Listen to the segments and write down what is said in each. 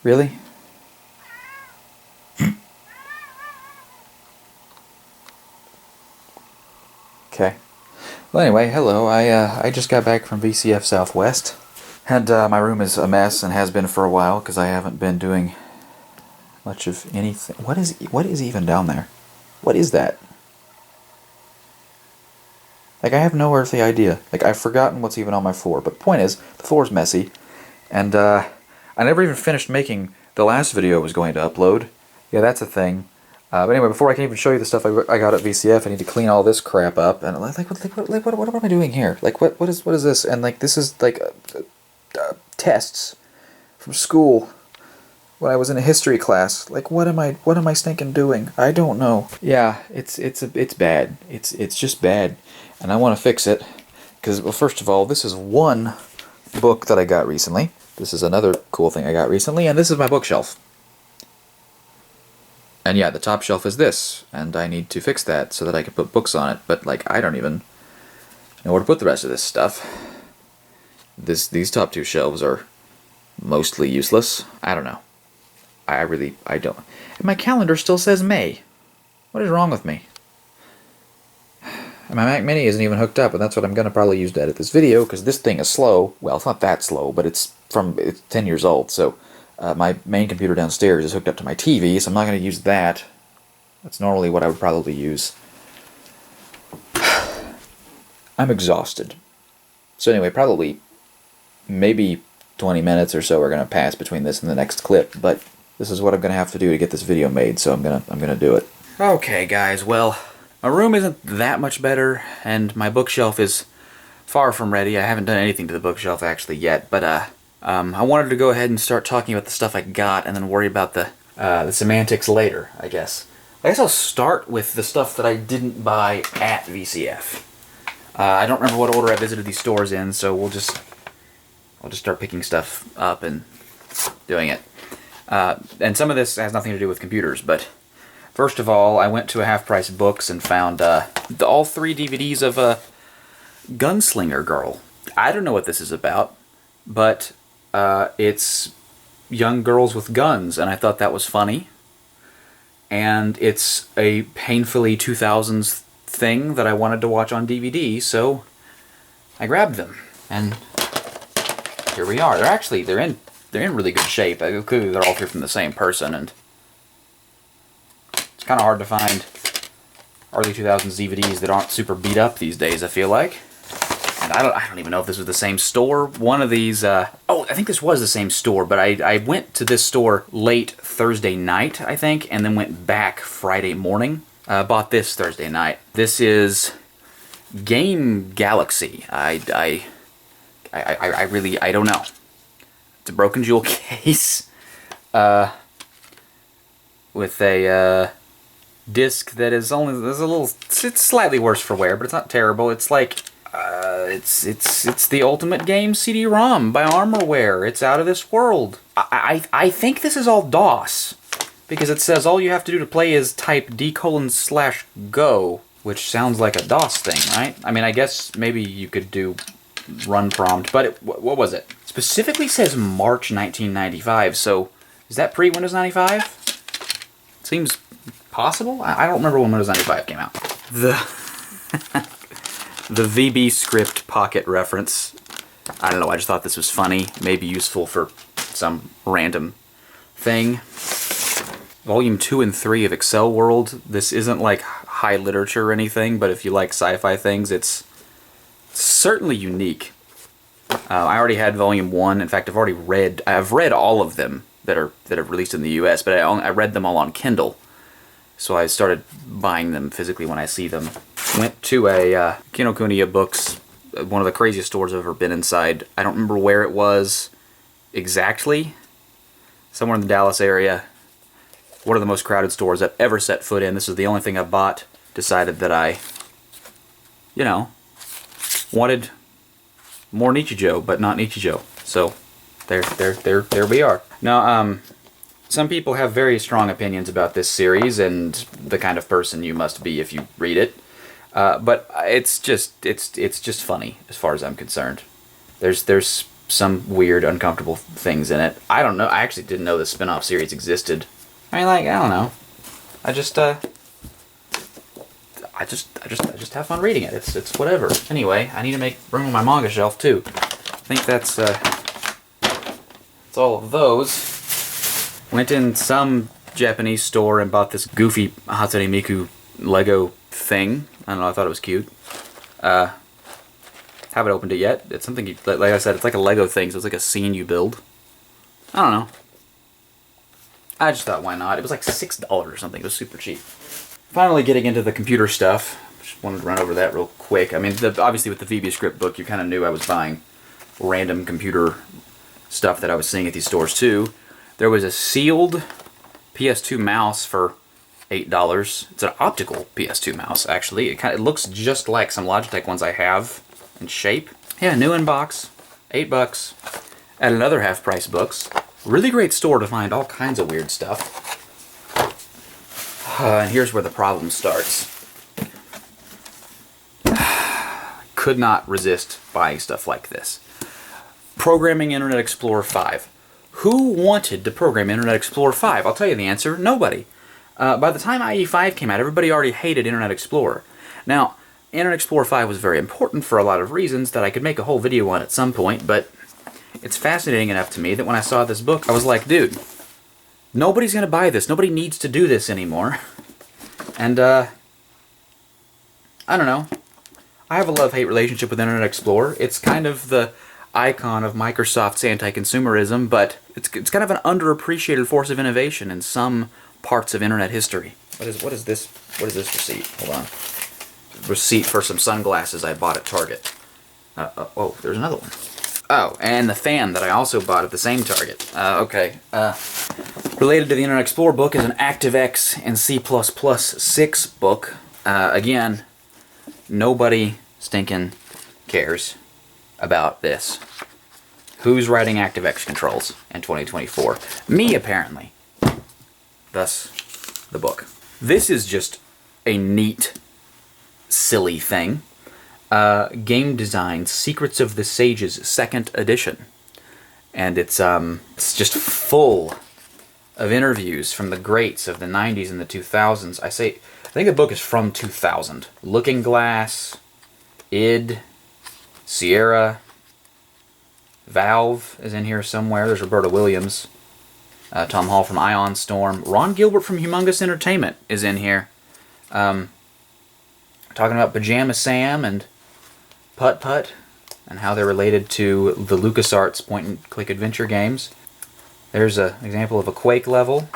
Really? Okay. Well, anyway, hello. I just got back from VCF Southwest, and my room is a mess and has been for a while because I haven't been doing much of anything. What is even down there? What is that? Like, I have no earthly idea. Like, I've forgotten what's even on my floor. But the point is, the floor's messy, and I never even finished making the last video I was going to upload. Yeah, that's a thing. But anyway, before I can even show you the stuff I got at VCF, I need to clean all this crap up. And what am I doing here? Like, what is this? And like, this is like tests from school when I was in a history class. Like, what am I stinking doing? I don't know. Yeah, it's bad. It's just bad, and I want to fix it. Because, well, first of all, this is one book that I got recently. This is another cool thing I got recently, and this is my bookshelf. And yeah, the top shelf is this, and I need to fix that so that I can put books on it, but like, I don't even know where to put the rest of this stuff. These top two shelves are mostly useless. I don't know. I don't. And my calendar still says May. What is wrong with me? And my Mac Mini isn't even hooked up, and that's what I'm going to probably use to edit this video, because this thing is slow. Well, it's not that slow, but it's 10 years old, so my main computer downstairs is hooked up to my TV, so I'm not going to use that. That's normally what I would probably use. I'm exhausted. So anyway, probably maybe 20 minutes or so are going to pass between this and the next clip, but this is what I'm going to have to do to get this video made, so I'm going to do it. Okay, guys, well, my room isn't that much better, and my bookshelf is far from ready. I haven't done anything to the bookshelf actually yet, but I wanted to go ahead and start talking about the stuff I got and then worry about the semantics later, I guess. I guess I'll start with the stuff that I didn't buy at VCF. I don't remember what order I visited these stores in, so I'll just start picking stuff up and doing it. And some of this has nothing to do with computers, but first of all, I went to a half-price books and found all 3 DVDs of Gunslinger Girl. I don't know what this is about, but it's young girls with guns, and I thought that was funny. And it's a painfully 2000s thing that I wanted to watch on DVD, so I grabbed them. And here we are. They're in really good shape. Clearly they're all here from the same person, and it's kind of hard to find early 2000s DVDs that aren't super beat up these days, I feel like. And I don't even know if this was the same store. One of these, oh, I think this was the same store, but I went to this store late Thursday night, I think, and then went back Friday morning. Bought this Thursday night. This is Game Galaxy. I don't know. It's a broken jewel case with a disc that is it's slightly worse for wear, but it's not terrible. It's like it's the Ultimate Game CD-ROM by Armorware. It's out of this world. I think this is all DOS, because it says all you have to do to play is type D:/go, which sounds like a DOS thing, right? I mean, I guess maybe you could do run prompt, but what was it? Specifically says March 1995, so is that pre-Windows 95? Seems possible? I don't remember when Windows 95 came out. The VB script pocket reference. I don't know, I just thought this was funny, maybe useful for some random thing. Volume 2 and 3 of Excel World. This isn't like high literature or anything, but if you like sci-fi things, it's certainly unique. I already had Volume 1. In fact, I've read all of them that are released in the US, but I read them all on Kindle. So I started buying them physically when I see them. Went to a Kinokuniya Books, one of the craziest stores I've ever been inside. I don't remember where it was exactly. Somewhere in the Dallas area. One of the most crowded stores I've ever set foot in. This is the only thing I've bought. Decided that I, wanted more Nichijou, but not Nichijou. So there we are. Now, some people have very strong opinions about this series and the kind of person you must be if you read it. But it's just funny as far as I'm concerned. There's some weird, uncomfortable things in it. I don't know. I actually didn't know the spin-off series existed. I mean, like, I don't know. I just have fun reading it. It's whatever. Anyway, I need to make room on my manga shelf too. I think that's all of those. Went in some Japanese store and bought this goofy Hatsune Miku Lego thing. I don't know, I thought it was cute. Haven't opened it yet. It's something, like I said, it's like a Lego thing, so it's like a scene you build. I don't know. I just thought, why not? It was like $6 or something. It was super cheap. Finally getting into the computer stuff. Just wanted to run over that real quick. I mean, obviously with the VBScript book, you kind of knew I was buying random computer stuff that I was seeing at these stores too. There was a sealed PS2 mouse for $8. It's an optical PS2 mouse, actually. It looks just like some Logitech ones I have in shape. Yeah, new in box, $8 at another half-price books. Really great store to find all kinds of weird stuff. And here's where the problem starts. Could not resist buying stuff like this. Programming Internet Explorer 5. Who wanted to program Internet Explorer 5? I'll tell you the answer, nobody. By the time IE5 came out, everybody already hated Internet Explorer. Now, Internet Explorer 5 was very important for a lot of reasons that I could make a whole video on at some point, but it's fascinating enough to me that when I saw this book, I was like, dude, nobody's going to buy this. Nobody needs to do this anymore. And, I don't know. I have a love-hate relationship with Internet Explorer. It's kind of the icon of Microsoft's anti-consumerism, but it's kind of an underappreciated force of innovation in some parts of Internet history. What is this receipt? Hold on. Receipt for some sunglasses I bought at Target. Oh, there's another one. Oh, and the fan that I also bought at the same Target. Okay. Related to the Internet Explorer book is an ActiveX and C++6 book. Again, nobody stinking cares about this. Who's writing ActiveX controls in 2024? Me, apparently. Thus, the book. This is just a neat, silly thing. Game Design Secrets of the Sages 2nd edition. And it's just full of interviews from the greats of the 90s and the 2000s. I think the book is from 2000. Looking Glass, id, Sierra, Valve is in here somewhere. There's Roberta Williams. Tom Hall from Ion Storm. Ron Gilbert from Humongous Entertainment is in here. Talking about Pajama Sam and Putt Putt and how they're related to the LucasArts point-and-click adventure games. There's an example of a Quake level.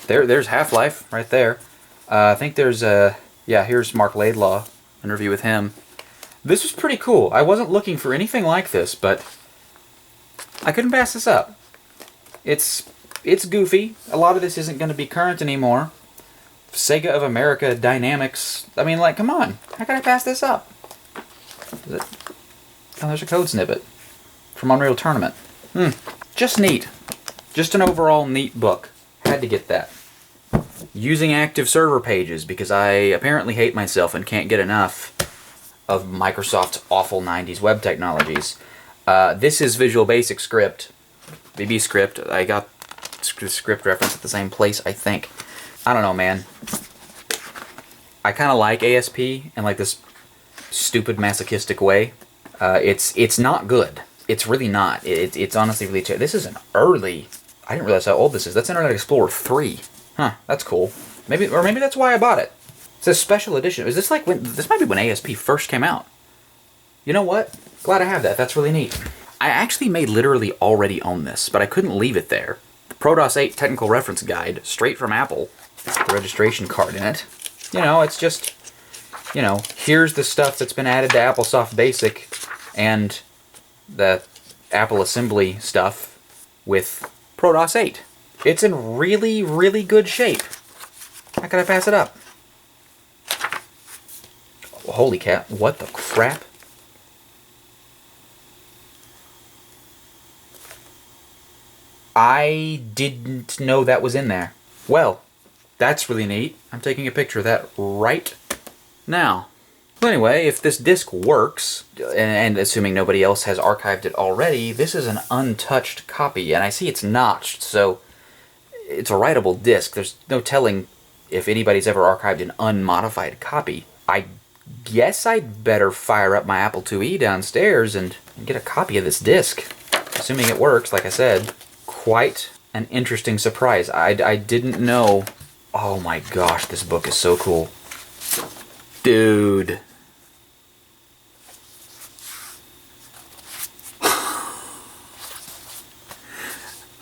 There's Half-Life right there. I think there's a... Yeah, here's Mark Laidlaw. Interview with him. This was pretty cool. I wasn't looking for anything like this, but I couldn't pass this up. It's goofy. A lot of this isn't going to be current anymore. Sega of America Dynamics. I mean, like, come on. How can I pass this up? Oh, there's a code snippet from Unreal Tournament. Just neat. Just an overall neat book. Had to get that. Using active server pages because I apparently hate myself and can't get enough of Microsoft's awful 90s web technologies. This is Visual Basic Script. VB Script. I got script reference at the same place, I think. I don't know, man. I kind of like ASP in like this stupid masochistic way. It's not good. It's really not. It's honestly really... This is an early... I didn't realize how old this is. That's Internet Explorer 3. Huh, that's cool. Maybe that's why I bought it. It's a special edition. Is this like when... This might be when ASP first came out. You know what? Glad I have that. That's really neat. I actually may literally already own this, but I couldn't leave it there. The ProDOS 8 Technical Reference Guide, straight from Apple. The registration card in it. You know, it's just... You know, here's the stuff that's been added to AppleSoft Basic and the Apple Assembly stuff with ProDOS 8. It's in really, really good shape. How can I pass it up? Holy cat, what the crap? I didn't know that was in there. Well, that's really neat. I'm taking a picture of that right now. Well, anyway, if this disc works, and assuming nobody else has archived it already, this is an untouched copy, and I see it's notched, so it's a writable disc. There's no telling if anybody's ever archived an unmodified copy. I guess I'd better fire up my Apple IIe downstairs and get a copy of this disc. Assuming it works, like I said. Quite an interesting surprise. I didn't know. Oh my gosh, this book is so cool. Dude.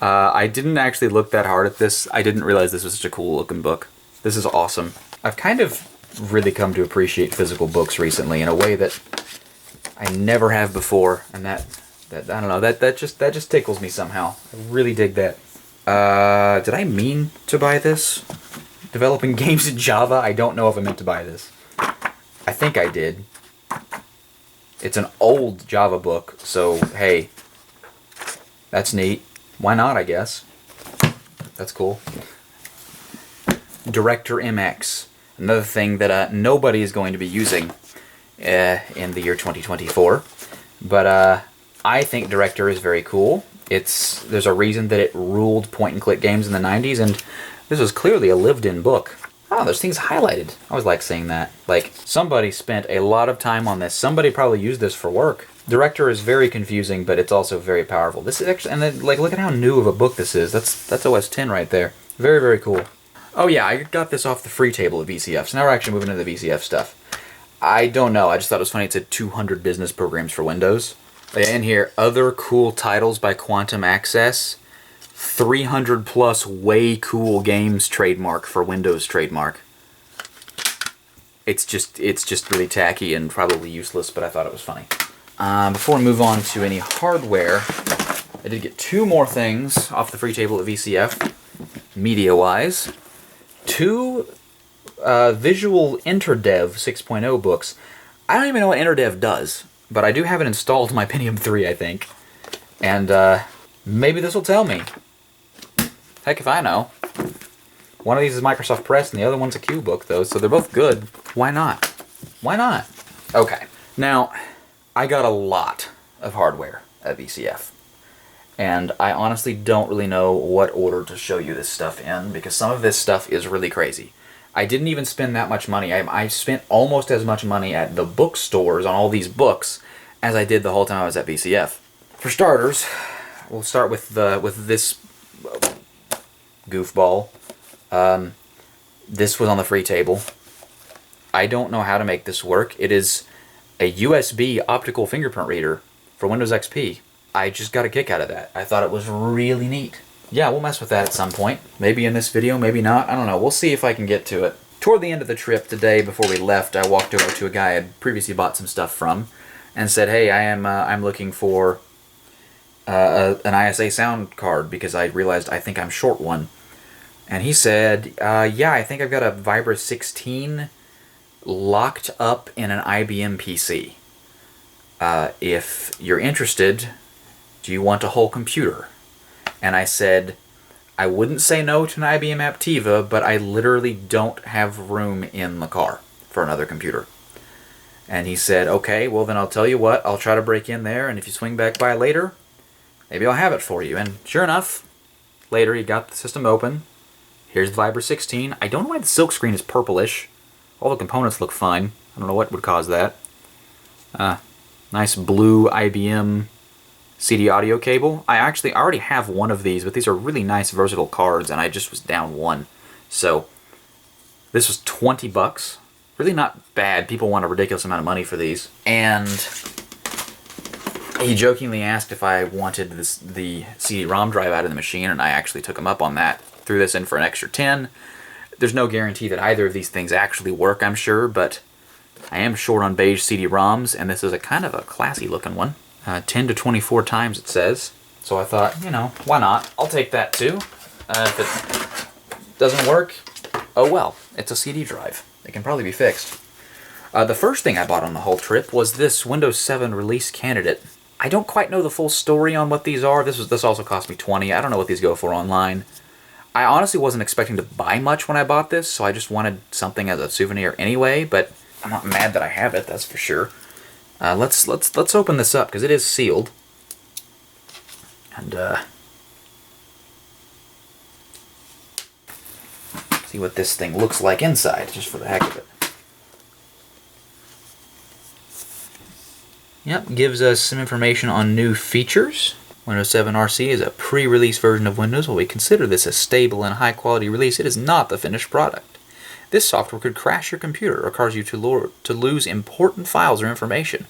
I didn't actually look that hard at this. I didn't realize this was such a cool looking book. This is awesome. I've kind of really come to appreciate physical books recently in a way that I never have before, and that I don't know, that just tickles me somehow. I really dig that. Did I mean to buy this? Developing games in Java? I don't know if I meant to buy this. I think I did. It's an old Java book, so hey, that's neat. Why not, I guess. That's cool. Director MX. Another thing that nobody is going to be using in the year 2024. But I think Director is very cool. There's a reason that it ruled point-and-click games in the 90s, and this was clearly a lived-in book. Oh, there's things highlighted. I always like saying that. Like, somebody spent a lot of time on this. Somebody probably used this for work. Director is very confusing, but it's also very powerful. This is actually, and then, like, look at how new of a book this is. That's OS 10 right there. Very, very cool. Oh yeah, I got this off the free table at VCF, so now we're actually moving into the VCF stuff. I don't know, I just thought it was funny it said 200 business programs for Windows. In here, other cool titles by Quantum Access. 300 plus way cool games trademark for Windows trademark. It's just really tacky and probably useless, but I thought it was funny. Before we move on to any hardware, I did get two more things off the free table at VCF, media-wise. Two Visual InterDev 6.0 books. I don't even know what InterDev does, but I do have it installed in my Pentium 3, I think. And maybe this will tell me. Heck if I know. One of these is Microsoft Press and the other one's a Q book, though, so they're both good. Why not? Why not? Okay. Now, I got a lot of hardware at VCF. And I honestly don't really know what order to show you this stuff in, because some of this stuff is really crazy. I didn't even spend that much money. I spent almost as much money at the bookstores on all these books as I did the whole time I was at VCF. For starters, we'll start with this goofball. This was on the free table. I don't know how to make this work. It is a USB optical fingerprint reader for Windows XP. I just got a kick out of that. I thought it was really neat. Yeah, we'll mess with that at some point. Maybe in this video, maybe not. I don't know. We'll see if I can get to it. Toward the end of the trip today, before we left, I walked over to a guy I had previously bought some stuff from and said, hey, I'm looking for an ISA sound card because I realized I think I'm short one. And he said, yeah, I think I've got a Vibra 16 locked up in an IBM PC. If you're interested, do you want a whole computer? And I said, I wouldn't say no to an IBM Aptiva, but I literally don't have room in the car for another computer. And he said, okay, well then I'll tell you what, I'll try to break in there, and if you swing back by later, maybe I'll have it for you. And sure enough, later he got the system open. Here's the Vibra 16. I don't know why the silk screen is purplish. All the components look fine. I don't know what would cause that. Nice blue IBM CD audio cable. I already have one of these, but these are really nice versatile cards, and I just was down one. So this was 20 bucks. Really not bad. People want a ridiculous amount of money for these. And he jokingly asked if I wanted the CD-ROM drive out of the machine, and I actually took him up on that. Threw this in for an extra 10. There's no guarantee that either of these things actually work, I'm sure, but I am short on beige CD-ROMs, and this is a kind of a classy looking one. 10 to 24 times it says. So I thought, you know, why not? I'll take that too. If it doesn't work, oh well, it's a CD drive. It can probably be fixed. The first thing I bought on the whole trip was this Windows 7 release candidate. I don't quite know the full story on what these are. This also cost me $20. I don't know what these go for online. I honestly wasn't expecting to buy much when I bought this, so I just wanted something as a souvenir anyway, but I'm not mad that I have it, that's for sure. Let's open this up, because it is sealed. And see what this thing looks like inside, just for the heck of it. Yep, gives us some information on new features. Windows 7 RC is a pre-release version of Windows. While we consider this a stable and high-quality release, it is not the finished product. This software could crash your computer or cause you to lose important files or information.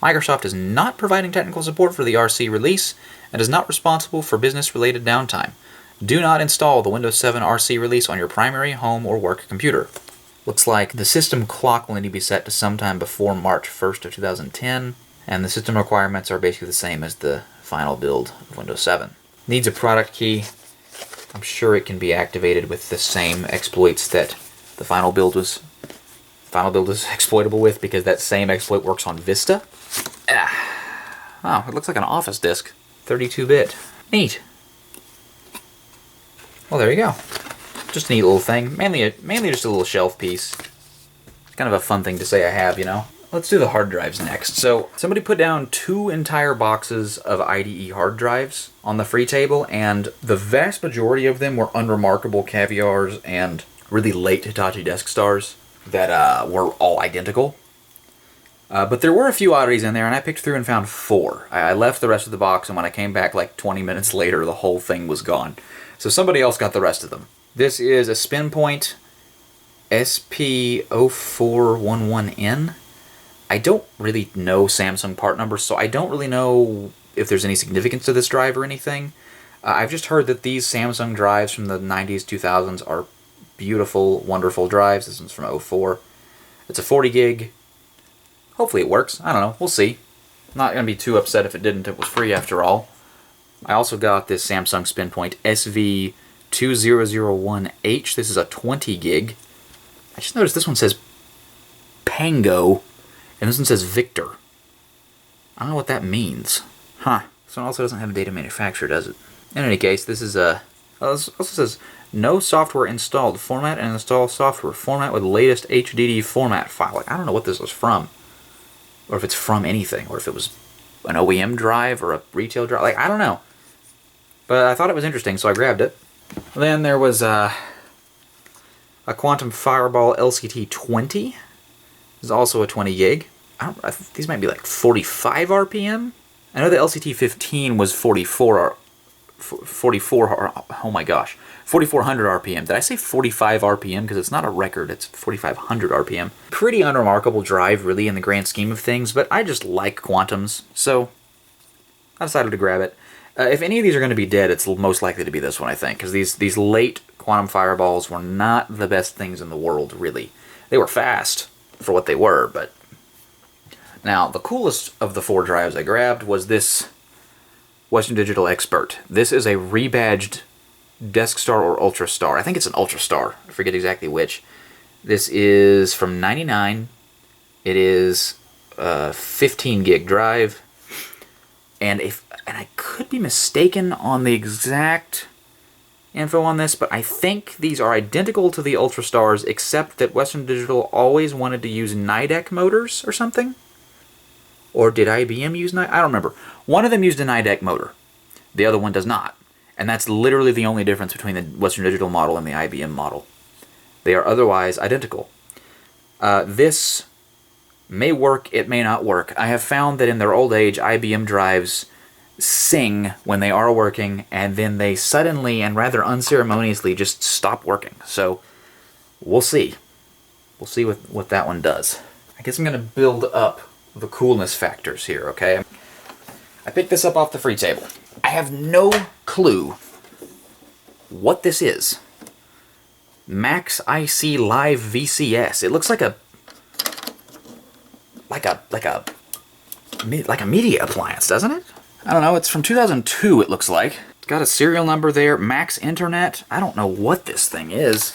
Microsoft is not providing technical support for the RC release and is not responsible for business-related downtime. Do not install the Windows 7 RC release on your primary, home, or work computer. Looks like the system clock will need to be set to sometime before March 1st of 2010, and the system requirements are basically the same as the final build of Windows 7. Needs a product key. I'm sure it can be activated with the same exploits that the final build was exploitable with, because that same exploit works on Vista. Oh, it looks like an Office disk. 32-bit. Neat. Well, there you go. Just a neat little thing. Mainly just a little shelf piece. It's kind of a fun thing to say I have, you know. Let's do the hard drives next. So, somebody put down 2 entire boxes of IDE hard drives on the free table, and the vast majority of them were unremarkable Caviars and really late Hitachi Desk Stars that were all identical. But there were a few oddities in there, and I picked through and found 4. I left the rest of the box, and when I came back like 20 minutes later, the whole thing was gone. So somebody else got the rest of them. This is a SpinPoint SP0411N. I don't really know Samsung part numbers, so I don't really know if there's any significance to this drive or anything. I've just heard that these Samsung drives from the 90s, 2000s are beautiful, wonderful drives. This one's from 04. It's a 40 gig. Hopefully it works. I don't know. We'll see. Not going to be too upset if it didn't. It was free after all. I also got this Samsung SpinPoint SV2001H. This is a 20 gig. I just noticed this one says Pango, and this one says Victor. I don't know what that means. Huh. This one also doesn't have a data manufacturer, does it? In any case, this is a... this also says, no software installed. Format and install software. Format with latest HDD format file. Like, I don't know what this was from. Or if it's from anything. Or if it was an OEM drive or a retail drive. Like, I don't know. But I thought it was interesting, so I grabbed it. Then there was a Quantum Fireball LCT20. This is also a 20 gig. These might be like 45 RPM. I know the LCT15 was 44, oh my gosh, 4400 RPM. Did I say 45 RPM? Because it's not a record, it's 4500 RPM. Pretty unremarkable drive, really, in the grand scheme of things, but I just like Quantums, so I decided to grab it. If any of these are going to be dead, it's most likely to be this one, I think, because these late Quantum Fireballs were not the best things in the world, really. They were fast for what they were, but... Now, the coolest of the 4 drives I grabbed was this Western Digital Expert. This is a rebadged Deskstar or Ultrastar. I think it's an Ultrastar. I forget exactly which. This is from '99. It is a 15 gig drive. And I could be mistaken on the exact info on this, but I think these are identical to the Ultrastars, except that Western Digital always wanted to use Nidec motors or something. Or did IBM use Nidec? I don't remember. One of them used a Nidec motor. The other one does not. And that's literally the only difference between the Western Digital model and the IBM model. They are otherwise identical. This may work, it may not work. I have found that in their old age, IBM drives sing when they are working, and then they suddenly and rather unceremoniously just stop working. So, we'll see. We'll see what that one does. I guess I'm going to build up the coolness factors here, okay? I picked this up off the free table. I have no clue what this is. Max IC Live VCS. It looks like a media appliance, doesn't it? I don't know. It's from 2002. It looks like. It's got a serial number there. Max Internet. I don't know what this thing is.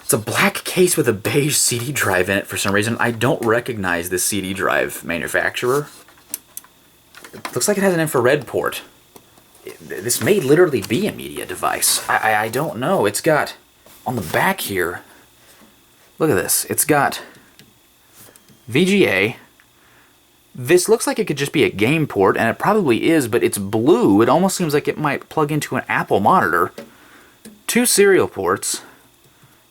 It's a black case with a beige CD drive in it for some reason. I don't recognize this CD drive manufacturer. It looks like it has an infrared port. This may literally be a media device. I don't know. It's got, on the back here, look at this. It's got VGA. This looks like it could just be a game port, and it probably is, but it's blue. It almost seems like it might plug into an Apple monitor. 2 serial ports,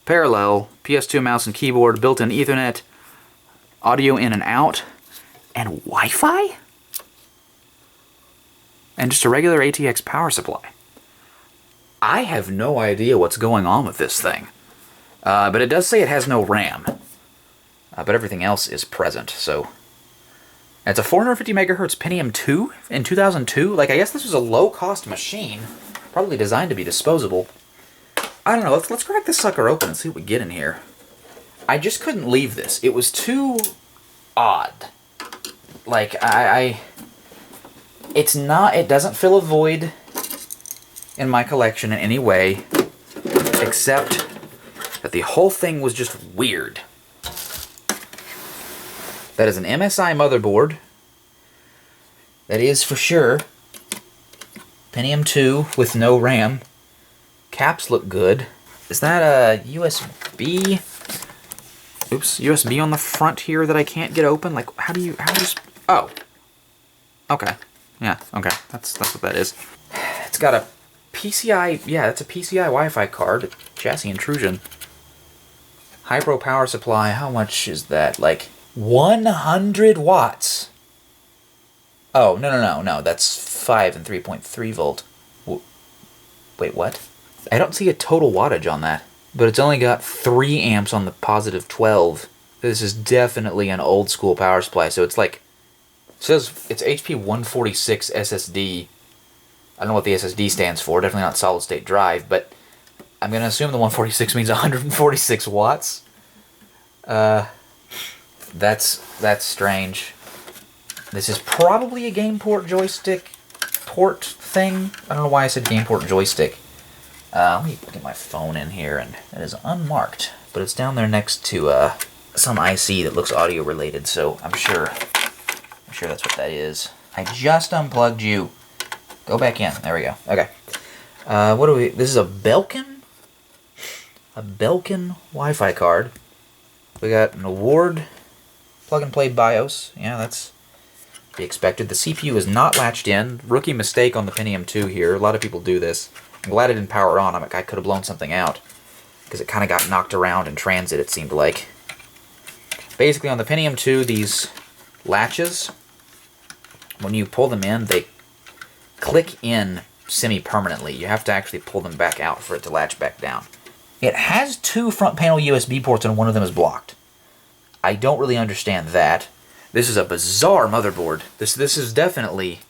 parallel, PS2 mouse and keyboard, built-in Ethernet, audio in and out, and Wi-Fi? And just a regular ATX power supply. I have no idea what's going on with this thing. But it does say it has no RAM. But everything else is present, so... It's a 450 megahertz Pentium 2 in 2002. Like, I guess this was a low-cost machine, probably designed to be disposable. I don't know, let's crack this sucker open and see what we get in here. I just couldn't leave this. It was too odd. Like, it's not, it doesn't fill a void in my collection in any way, except that the whole thing was just weird. That is an MSI motherboard. That is for sure Pentium 2 with no RAM. Caps look good. Is that a USB? Oops, USB on the front here that I can't get open? Like, how do you oh. Okay. Yeah, okay. That's what that is. It's got a PCI, yeah, that's a PCI Wi-Fi card. Chassis intrusion. Hypro power supply, how much is that? Like 100 watts. Oh, no, that's 5 and 3.3 volt. Wait, what? I don't see a total wattage on that, but it's only got 3 amps on the positive 12. This is definitely an old school power supply, so it's like, it says it's HP 146 SSD. I don't know what the SSD stands for, definitely not solid state drive, but I'm going to assume the 146 means 146 watts. That's strange. This is probably a game port joystick port thing. I don't know why I said game port joystick. Let me get my phone in here, and it is unmarked, but it's down there next to some IC that looks audio related, so I'm sure that's what that is. I just unplugged you. Go back in. There we go. Okay. What do we? This is a Belkin. A Belkin Wi-Fi card. We got an award. Plug-and-play BIOS. Yeah, that's to be expected. The CPU is not latched in. Rookie mistake on the Pentium 2 here. A lot of people do this. I'm glad it didn't power on. I could have blown something out because it kind of got knocked around in transit, it seemed like. Basically, on the Pentium 2, these latches, when you pull them in, they click in semi-permanently. You have to actually pull them back out for it to latch back down. It has 2 front panel USB ports and one of them is blocked. I don't really understand that. This is a bizarre motherboard. This is definitely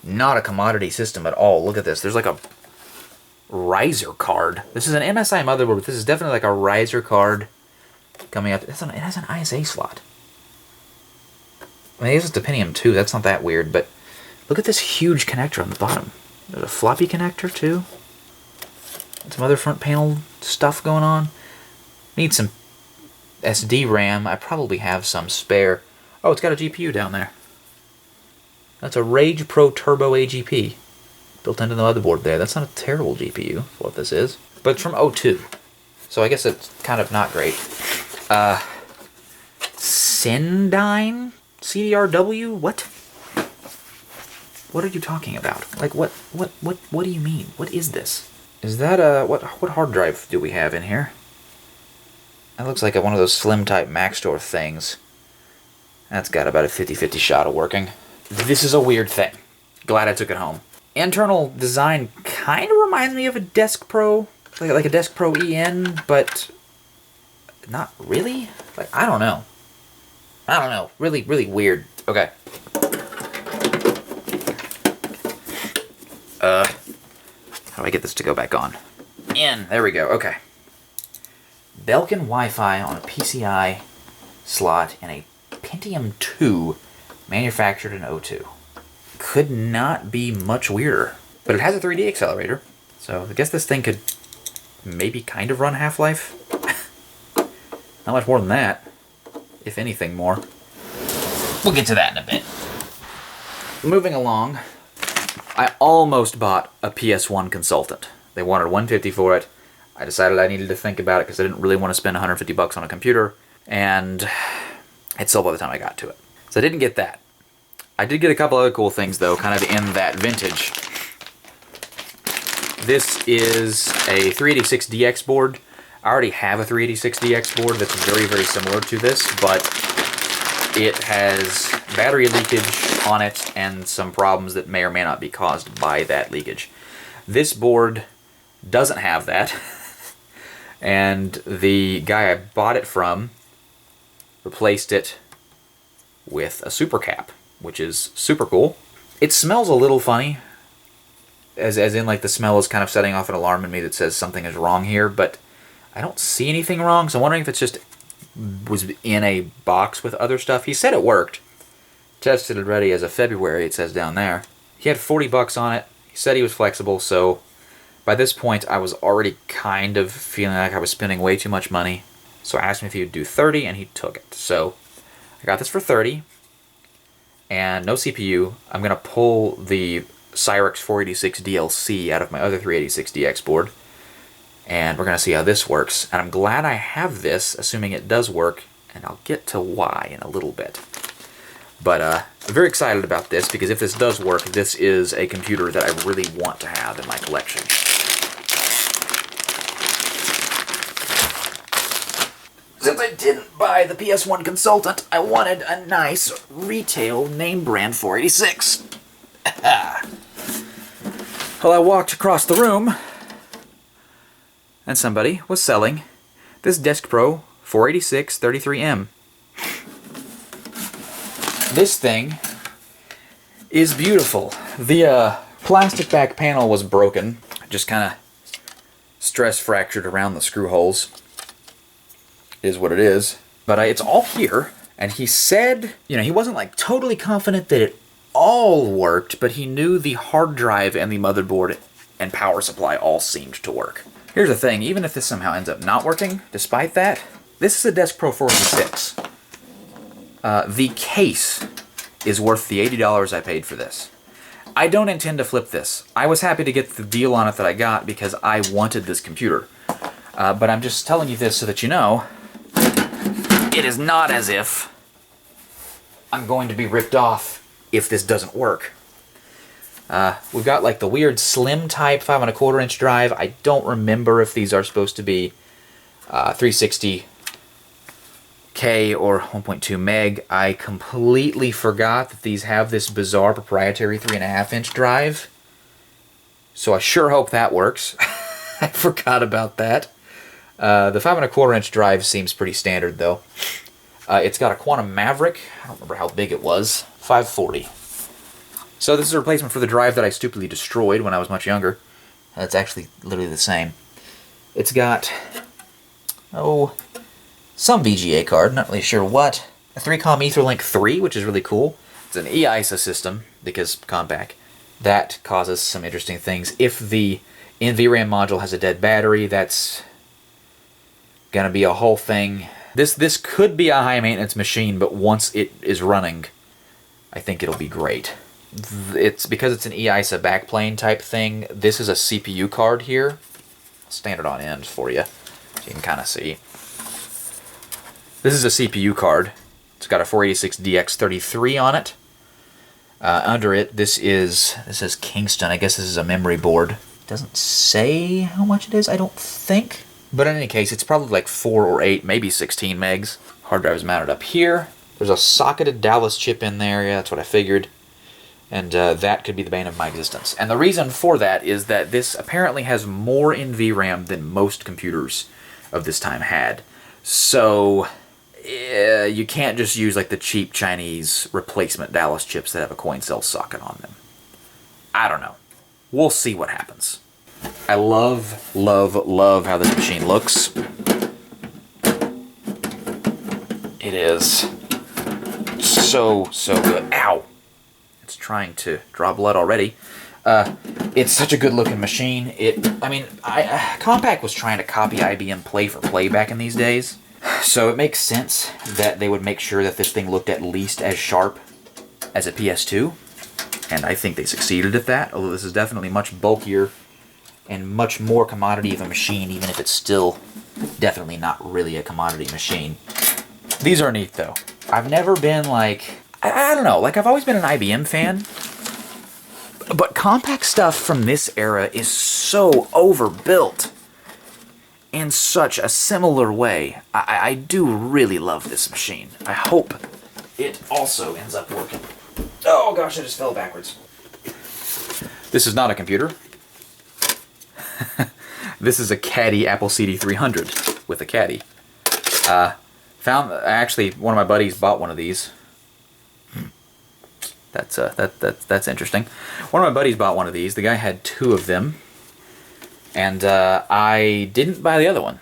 not a commodity system at all. Look at this. There's like a riser card. This is an MSI motherboard. This is definitely like a riser card coming up. It has an ISA slot. I mean, this is the Pentium 2. That's not that weird, but look at this huge connector on the bottom. There's a floppy connector, too. Some other front panel stuff going on. Need some SD RAM. I probably have some spare. Oh, it's got a GPU down there. That's a Rage Pro Turbo AGP built into the motherboard there. That's not a terrible GPU for what this is. But it's from '02. So I guess it's kind of not great. Sendine CDRW? What? What are you talking about? Like, what do you mean? What is this? Is that what hard drive do we have in here? That looks like one of those slim type Maxtor things. That's got about a 50-50 shot of working. This is a weird thing. Glad I took it home. Internal design kind of reminds me of a Desk Pro, like a Desk Pro EN, but not really. Like, I don't know. Really, really weird. Okay. How do I get this to go back on? In. There we go. Okay. Belkin Wi-Fi on a PCI slot in a Pentium 2 manufactured in '02. Could not be much weirder. But it has a 3D accelerator, so I guess this thing could maybe kind of run Half-Life. Not much more than that, if anything more. We'll get to that in a bit. Moving along, I almost bought a PS1 Consultant. They wanted $150 for it. I decided I needed to think about it because I didn't really want to spend $150 on a computer. And It's sold by the time I got to it. So I didn't get that. I did get a couple other cool things, though, kind of in that vintage. This is a 386DX board. I already have a 386DX board that's very, very similar to this, but it has battery leakage on it and some problems that may or may not be caused by that leakage. This board doesn't have that, and the guy I bought it from replaced it with a super cap, which is super cool. It smells a little funny, as in like the smell is kind of setting off an alarm in me that says something is wrong here, but I don't see anything wrong, so I'm wondering if it's just was in a box with other stuff. He said it worked. Tested it already as of February, it says down there. He had 40 bucks on it. He said he was flexible, so by this point I was already kind of feeling like I was spending way too much money. So I asked him if he would do 30, and he took it. So I got this for 30, and no CPU. I'm going to pull the Cyrix 486DLC out of my other 386DX board, and we're going to see how this works. And I'm glad I have this, assuming it does work, and I'll get to why in a little bit. But I'm very excited about this, because if this does work, this is a computer that I really want to have in my collection. Since I didn't buy the PS1 Consultant, I wanted a nice retail name brand 486. Well, I walked across the room, and somebody was selling this Desk Pro 486 33M. This thing is beautiful. The plastic back panel was broken, just kind of stress fractured around the screw holes. Is what it is. But it's all here, and he said, you know, he wasn't like totally confident that it all worked, but he knew the hard drive and the motherboard and power supply all seemed to work. Here's the thing, even if this somehow ends up not working, despite that, this is a Desk Pro 486. The case is worth the $80 I paid for this. I don't intend to flip this. I was happy to get the deal on it that I got because I wanted this computer. But I'm just telling you this so that you know, it is not as if I'm going to be ripped off if this doesn't work. We've got like the weird slim type 5¼ inch drive. I don't remember if these are supposed to be 360K or 1.2 meg. I completely forgot that these have this bizarre proprietary 3½ inch drive. So I sure hope that works. I forgot about that. The 5¼ inch drive seems pretty standard though. It's got a Quantum Maverick. I don't remember how big it was. 540. So this is a replacement for the drive that I stupidly destroyed when I was much younger. It's actually literally the same. It's got, some VGA card, not really sure what. A 3-COM Etherlink 3, which is really cool. It's an eISA system, because compact. That causes some interesting things. If the NVRAM module has a dead battery, that's gonna be a whole thing. This could be a high maintenance machine, but once it is running, I think it'll be great. It's because it's an eISA backplane type thing. This is a CPU card here. I'll stand it on end for you, so you can kind of see. This is a CPU card. It's got a 486DX33 on it. Under it, this says Kingston. I guess this is a memory board. It doesn't say how much it is, I don't think. But in any case, it's probably like 4 or 8, maybe 16 megs. Hard drive is mounted up here. There's a socketed Dallas chip in there. Yeah, that's what I figured. And that could be the bane of my existence. And the reason for that is that this apparently has more NVRAM than most computers of this time had. So you can't just use like the cheap Chinese replacement Dallas chips that have a coin cell socket on them. I don't know. We'll see what happens. I love, love, love how this machine looks. It is so, so good. Ow! It's trying to draw blood already. It's such a good looking machine. Compaq was trying to copy IBM Play for Play back in these days. So it makes sense that they would make sure that this thing looked at least as sharp as a PS2. And I think they succeeded at that, although this is definitely much bulkier and much more commodity of a machine, even if it's still definitely not really a commodity machine. These are neat though. I've never been like, I don't know, like I've always been an IBM fan, but compact stuff from this era is so overbuilt in such a similar way. I do really love this machine. I hope it also ends up working. Oh gosh, I just fell backwards. This is not a computer. This is a Caddy Apple CD300 with a Caddy. Actually, one of my buddies bought one of these. That's interesting. One of my buddies bought one of these. The guy had 2 of them, and I didn't buy the other one.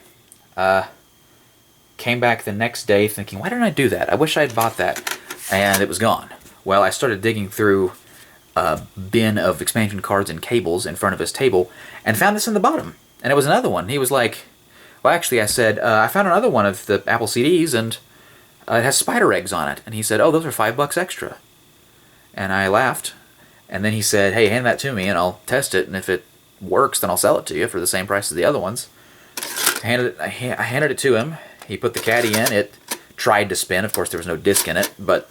Came back the next day thinking, why didn't I do that? I wish I had bought that, and it was gone. Well, I started digging through a bin of expansion cards and cables in front of his table, and found this in the bottom. And it was another one. He was like, well, actually, I said, I found another one of the Apple CDs, and it has spider eggs on it. And he said, oh, those are $5 extra. And I laughed. And then he said, hey, hand that to me, and I'll test it, and if it works, then I'll sell it to you for the same price as the other ones. I handed it to him. He put the Caddy in. It tried to spin. Of course, there was no disc in it, but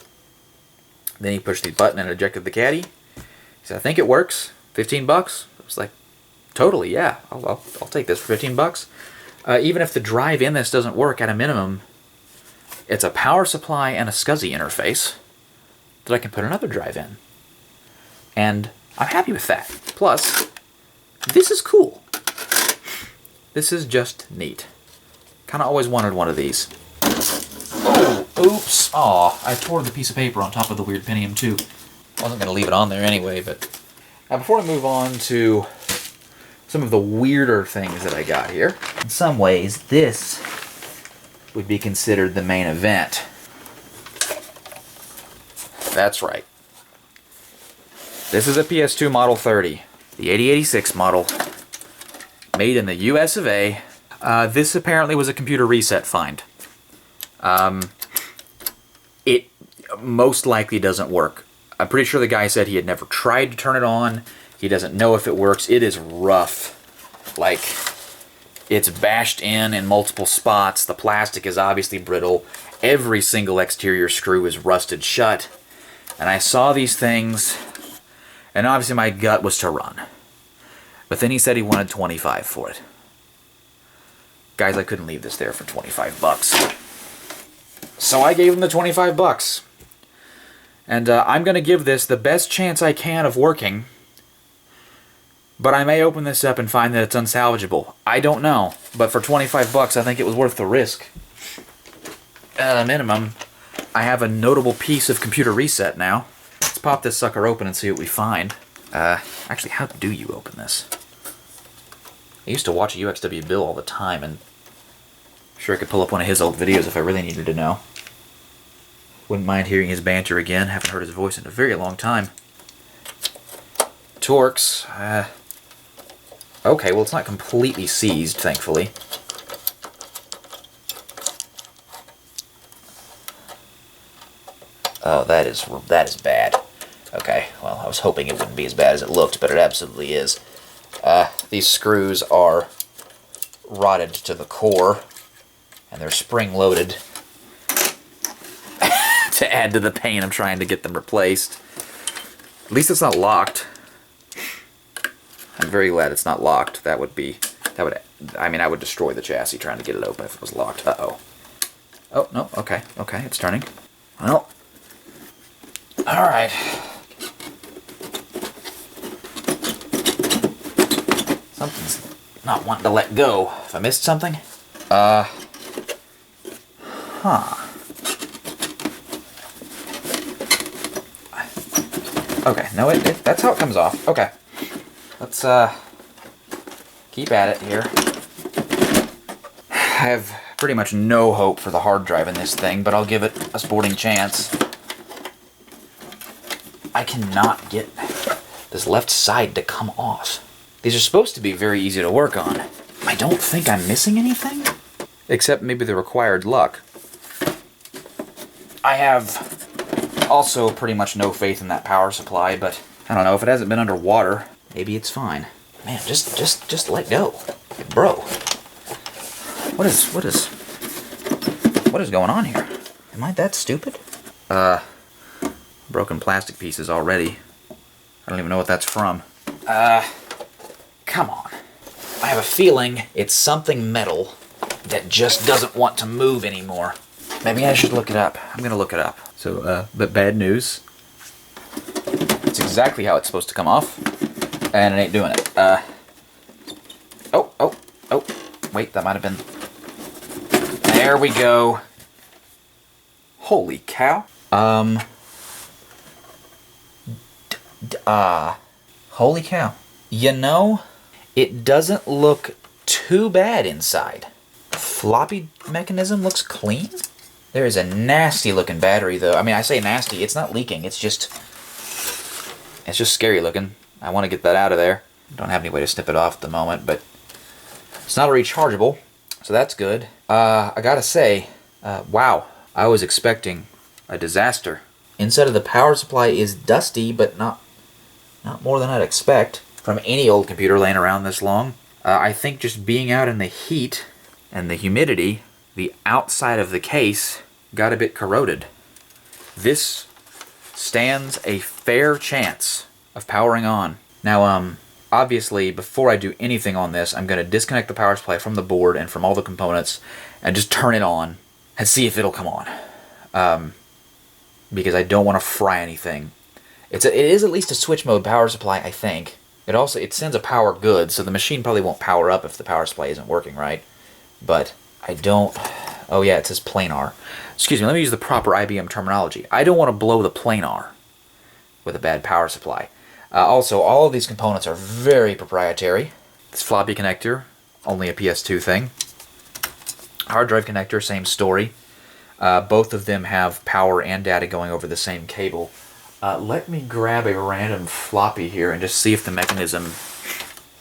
then he pushed the button and ejected the Caddy. He said, I think it works. 15 bucks? I was like, totally, yeah. I'll take this for 15 bucks. Even if the drive in this doesn't work, at a minimum, it's a power supply and a SCSI interface that I can put another drive in. And I'm happy with that. Plus, this is cool. This is just neat. Kind of always wanted one of these. Oh, oops. Aw, I tore the piece of paper on top of the weird Pentium 2. Wasn't going to leave it on there anyway, but... Now, before I move on to some of the weirder things that I got here, in some ways, this would be considered the main event. That's right. This is a PS2 Model 30, the 8086 model, made in the US of A. This apparently was a computer reset find. It most likely doesn't work. I'm pretty sure the guy said he had never tried to turn it on. He doesn't know if it works. It is rough. Like, it's bashed in multiple spots. The plastic is obviously brittle. Every single exterior screw is rusted shut. And I saw these things, and obviously my gut was to run. But then he said he wanted $25 for it. Guys, I couldn't leave this there for 25 bucks. So I gave him the 25 bucks. And I'm going to give this the best chance I can of working. But I may open this up and find that it's unsalvageable. I don't know. But for 25 bucks, I think it was worth the risk. At a minimum, I have a notable piece of computer reset now. Let's pop this sucker open and see what we find. Actually, how do you open this? I used to watch a UXW Bill all the time, and I'm sure I could pull up one of his old videos if I really needed to know. Wouldn't mind hearing his banter again. Haven't heard his voice in a very long time. Torx. Okay, well, it's not completely seized, thankfully. Oh, that is bad. Okay, well, I was hoping it wouldn't be as bad as it looked, but it absolutely is. These screws are rotted to the core, and they're spring-loaded. To add to the pain, I'm trying to get them replaced. At least it's not locked. I'm very glad it's not locked. I would destroy the chassis trying to get it open if it was locked. Uh-oh. Oh, no, okay, it's turning. Well, alright. Something's not wanting to let go. If I missed something? Okay, no, that's how it comes off. Okay. Let's, keep at it here. I have pretty much no hope for the hard drive in this thing, but I'll give it a sporting chance. I cannot get this left side to come off. These are supposed to be very easy to work on. I don't think I'm missing anything. Except maybe the required luck. I have also pretty much no faith in that power supply, but I don't know, if it hasn't been underwater, maybe it's fine. Man, just let go. Like, bro. What is going on here? Am I that stupid? Broken plastic pieces already. I don't even know what that's from. Come on. I have a feeling it's something metal that just doesn't want to move anymore. Maybe I should look it up. I'm gonna look it up. So, but bad news. It's exactly how it's supposed to come off, and it ain't doing it. Oh, wait, that might have been... There we go. Holy cow. Holy cow. You know, it doesn't look too bad inside. The floppy mechanism looks clean. There is a nasty looking battery though. I mean, I say nasty, it's not leaking, it's just scary looking. I want to get that out of there. Don't have any way to snip it off at the moment, but it's not a rechargeable, so that's good. I gotta say, wow, I was expecting a disaster. Inside of the power supply is dusty, but not more than I'd expect from any old computer laying around this long. I think just being out in the heat and the humidity, the outside of the case got a bit corroded. This stands a fair chance of powering on. Now, obviously, before I do anything on this, I'm going to disconnect the power supply from the board and from all the components and just turn it on and see if it'll come on. Because I don't want to fry anything. It is at least a switch mode power supply, I think. It sends a power good, so the machine probably won't power up if the power supply isn't working right. But I don't... Oh yeah, it says planar. Excuse me, let me use the proper IBM terminology. I don't want to blow the planar with a bad power supply. Also, all of these components are very proprietary. This floppy connector, only a PS2 thing. Hard drive connector, same story. Both of them have power and data going over the same cable. Let me grab a random floppy here and just see if the mechanism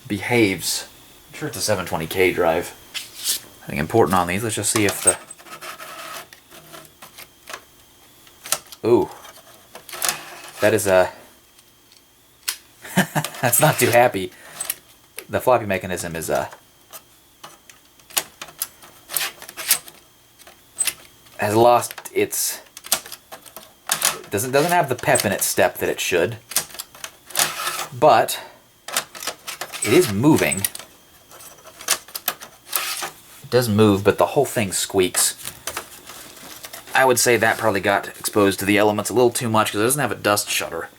behaves. I'm sure it's a 720K drive. I think important on these. Let's just see if the... Ooh. That is a... That's not too happy. The floppy mechanism is has lost its... Doesn't have the pep in its step that it should. But it is moving. It does move, but the whole thing squeaks. I would say that probably got exposed to the elements a little too much because it doesn't have a dust shutter.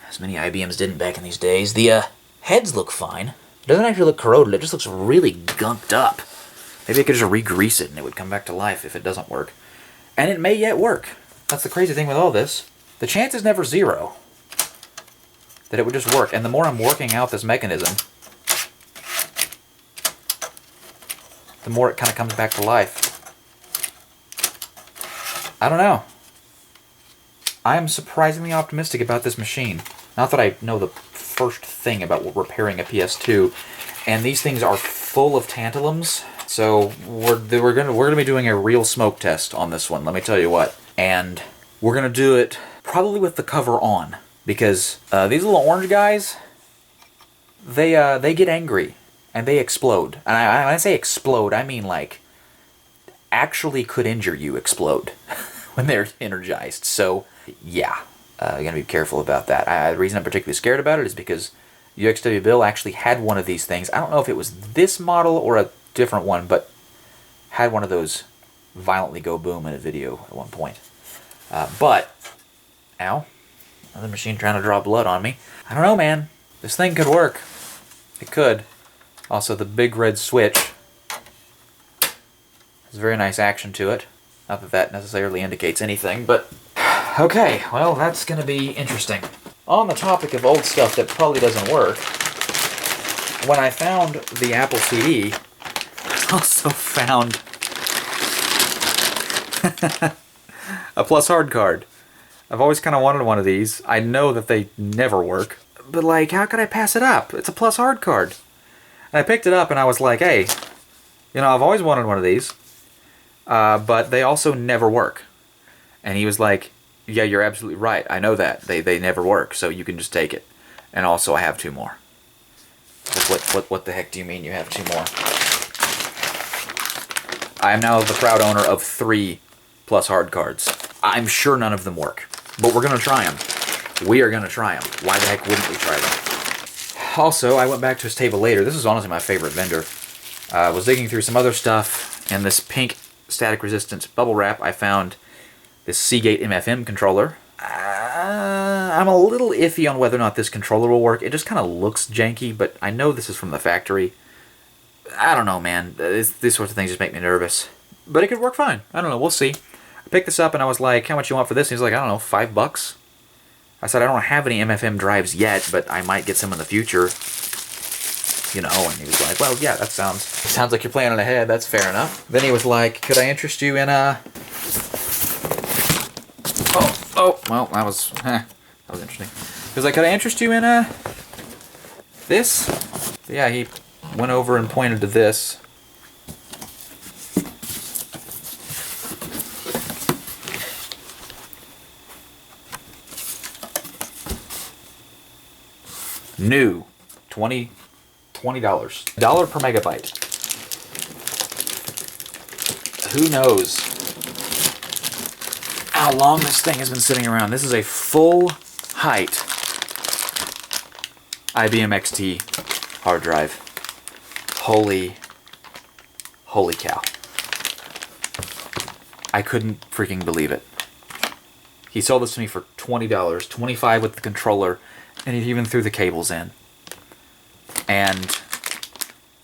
As many IBMs didn't back in these days. The heads look fine. It doesn't actually look corroded, it just looks really gunked up. Maybe I could just re-grease it and it would come back to life if it doesn't work. And it may yet work. That's the crazy thing with all this. The chance is never zero that it would just work. And the more I'm working out this mechanism, the more it kind of comes back to life. I don't know. I am surprisingly optimistic about this machine. Not that I know the first thing about repairing a PS2, and these things are full of tantalums. So we're gonna be doing a real smoke test on this one. Let me tell you what. And we're gonna do it probably with the cover on, because these little orange guys, they get angry and they explode. And when I say explode, I mean like actually could injure you explode when they're energized. So yeah, you gotta be careful about that. The reason I'm particularly scared about it is because UXW Bill actually had one of these things. I don't know if it was this model or a different one, but had one of those violently go boom in a video at one point. But, ow, another machine trying to draw blood on me. I don't know, man. This thing could work. It could. Also, the big red switch has very nice action to it. Not that that necessarily indicates anything, but... Okay, well, that's going to be interesting. On the topic of old stuff that probably doesn't work, when I found the Apple CD, I also found a Plus hard card. I've always kind of wanted one of these. I know that they never work, but like, how could I pass it up? It's a Plus hard card. And I picked it up and I was like, hey, you know, I've always wanted one of these, but they also never work. And he was like, yeah, you're absolutely right. I know that. They never work, so you can just take it. And also, I have two more. What the heck do you mean you have two more? I am now the proud owner of 3 plus Hardcards. I'm sure none of them work, but we're going to try them. We are going to try them. Why the heck wouldn't we try them? Also, I went back to his table later. This is honestly my favorite vendor. I was digging through some other stuff, and this pink static resistance bubble wrap, I found this Seagate MFM controller. I'm a little iffy on whether or not this controller will work. It just kind of looks janky, but I know this is from the factory. I don't know, man. These sorts of things just make me nervous. But it could work fine. I don't know. We'll see. I picked this up and I was like, how much you want for this? And he's like, I don't know, $5. I said, I don't have any MFM drives yet, but I might get some in the future. You know, and he was like, well, yeah, that sounds like you're planning ahead. That's fair enough. Then he was like, could I interest you in a... well, that was interesting. He was like, could I interest you in this? So yeah, he went over and pointed to this. New, $20 per megabyte. Who knows how long this thing has been sitting around. This is a full height IBM XT hard drive. Holy cow. I couldn't freaking believe it. He sold this to me for $20, $25 with the controller, and he even threw the cables in. And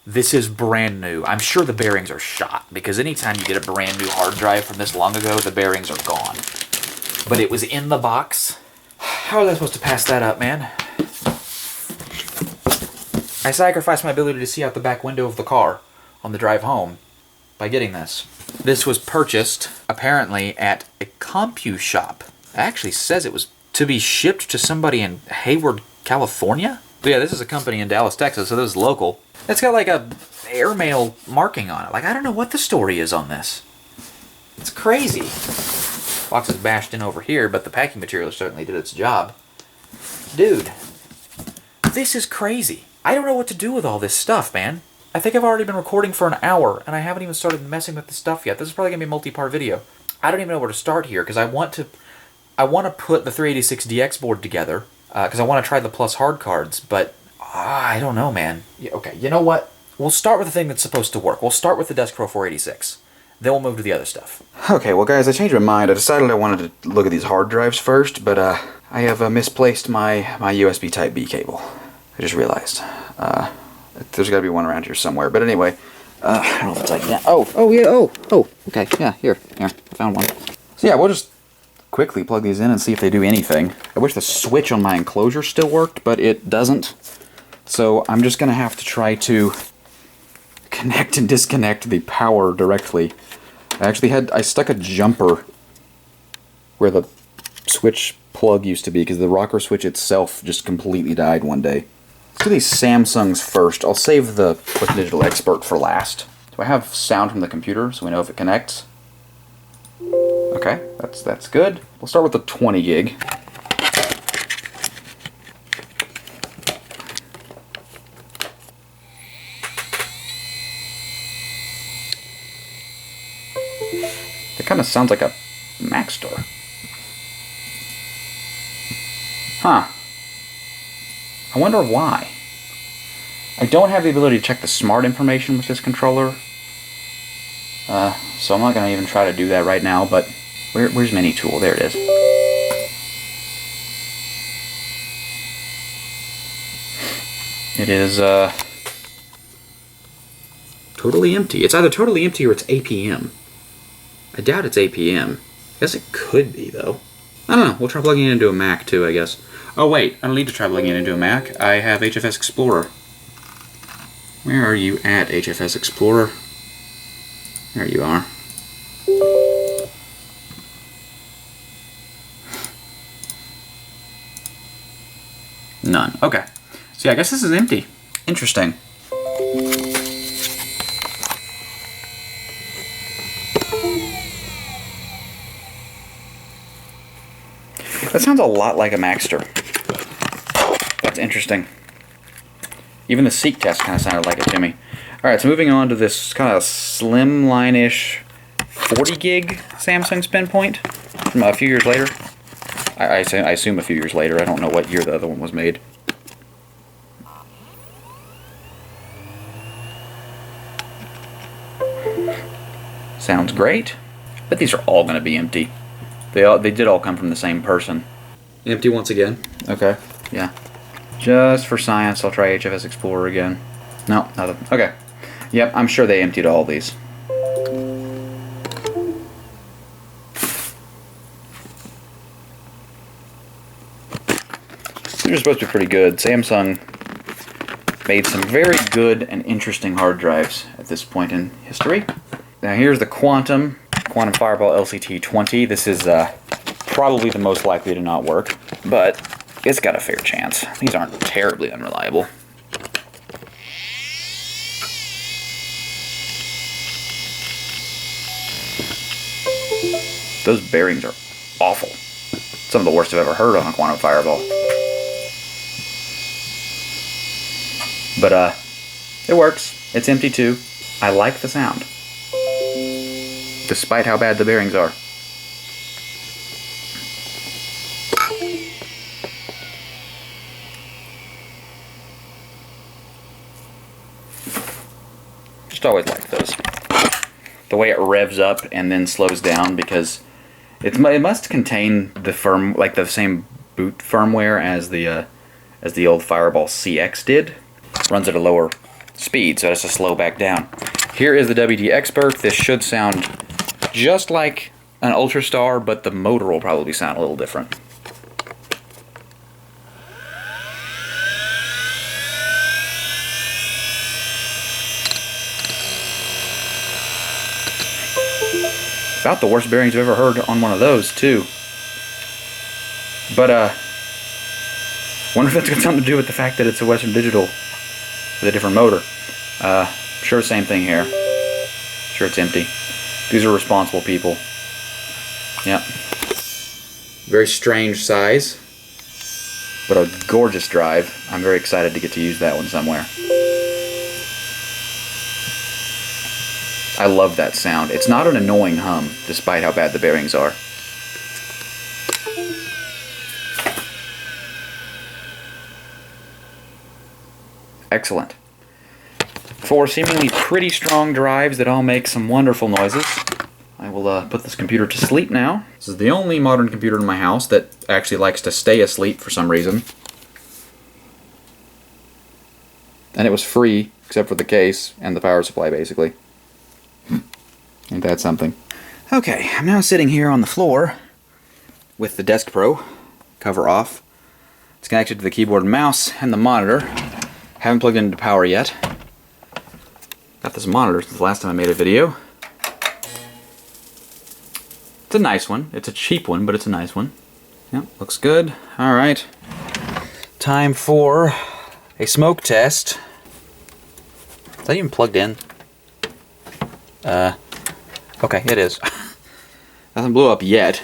this is brand new. I'm sure the bearings are shot, because anytime you get a brand new hard drive from this long ago, the bearings are gone. But it was in the box. How was I supposed to pass that up, man? I sacrificed my ability to see out the back window of the car on the drive home by getting this. This was purchased, apparently, at a CompuShop. It actually says it was to be shipped to somebody in Hayward, California? But yeah, this is a company in Dallas, Texas, so this is local. It's got like a airmail marking on it. Like, I don't know what the story is on this. It's crazy. Box is bashed in over here, but the packing material certainly did its job. Dude, this is crazy. I don't know what to do with all this stuff, man. I think I've already been recording for an hour, and I haven't even started messing with the stuff yet. This is probably going to be a multi-part video. I don't even know where to start here, because I want to put the 386DX board together, because I want to try the plus Hardcards, but I don't know, man. Yeah, okay, you know what? We'll start with the thing that's supposed to work. We'll start with the Desk Pro 486. Then we'll move to the other stuff. Okay, well guys, I changed my mind. I decided I wanted to look at these hard drives first, but I have misplaced my USB Type-B cable. I just realized. There's got to be one around here somewhere. But anyway, I don't know if it's like that. Okay, yeah, here, I found one. So yeah, we'll just quickly plug these in and see if they do anything. I wish the switch on my enclosure still worked, but it doesn't. So I'm just going to have to try to connect and disconnect the power directly. I stuck a jumper where the switch plug used to be, because the rocker switch itself just completely died one day. Let's do these Samsungs first. I'll save the What's Digital Expert for last. Do I have sound from the computer so we know if it connects? Okay, that's good. We'll start with the 20 gig. It kind of sounds like a Mac store. Huh. I wonder why. I don't have the ability to check the smart information with this controller. So I'm not going to even try to do that right now, but where's Mini Tool? There it is. It is totally empty. It's either totally empty or it's APM. I doubt it's APM. I guess it could be, though. I don't know. We'll try plugging it into a Mac, too, I guess. Oh, wait. I don't need to try plugging it into a Mac. I have HFS Explorer. Where are you at, HFS Explorer? There you are. None. Okay. So yeah, I guess this is empty. Interesting. That sounds a lot like a Maxter. That's interesting. Even the Seek test kind of sounded like it to me. Alright, so moving on to this kind of slimline-ish 40 gig Samsung spin point from a few years later. I assume a few years later. I don't know what year the other one was made. Sounds great, but these are all going to be empty. They did all come from the same person. Empty once again. Okay. Yeah. Just for science, I'll try HFS Explorer again. No, nothing. Okay. Yep, I'm sure they emptied all these. These are supposed to be pretty good. Samsung made some very good and interesting hard drives at this point in history. Now here's the Quantum Fireball LCT20. This is probably the most likely to not work, but it's got a fair chance. These aren't terribly unreliable. Those bearings are awful. Some of the worst I've ever heard on a Quantum Fireball. But it works. It's empty too. I like the sound, despite how bad the bearings are. Just always like those. The way it revs up and then slows down, because it must contain the like the same boot firmware as the old Fireball CX did. Runs at a lower speed, so it has to slow back down. Here is the WD Expert. This should sound just like an Ultrastar, but the motor will probably sound a little different. About the worst bearings I've ever heard on one of those, too. But, wonder if that's got something to do with the fact that it's a Western Digital with a different motor. Sure, same thing here. Sure, it's empty. These are responsible people. Yep. Very strange size, but a gorgeous drive. I'm very excited to get to use that one somewhere. I love that sound. It's not an annoying hum, despite how bad the bearings are. Excellent. For seemingly pretty strong drives that all make some wonderful noises, I will put this computer to sleep now. This is the only modern computer in my house that actually likes to stay asleep for some reason. And it was free, except for the case and the power supply, basically. Ain't that something? Okay, I'm now sitting here on the floor with the Desk Pro cover off. It's connected to the keyboard and mouse and the monitor. Haven't plugged it into power yet. Got this monitor since the last time I made a video. It's a nice one. It's a cheap one, but it's a nice one. Yep, looks good. Alright. Time for a smoke test. Is that even plugged in? Okay, it is. Nothing blew up yet.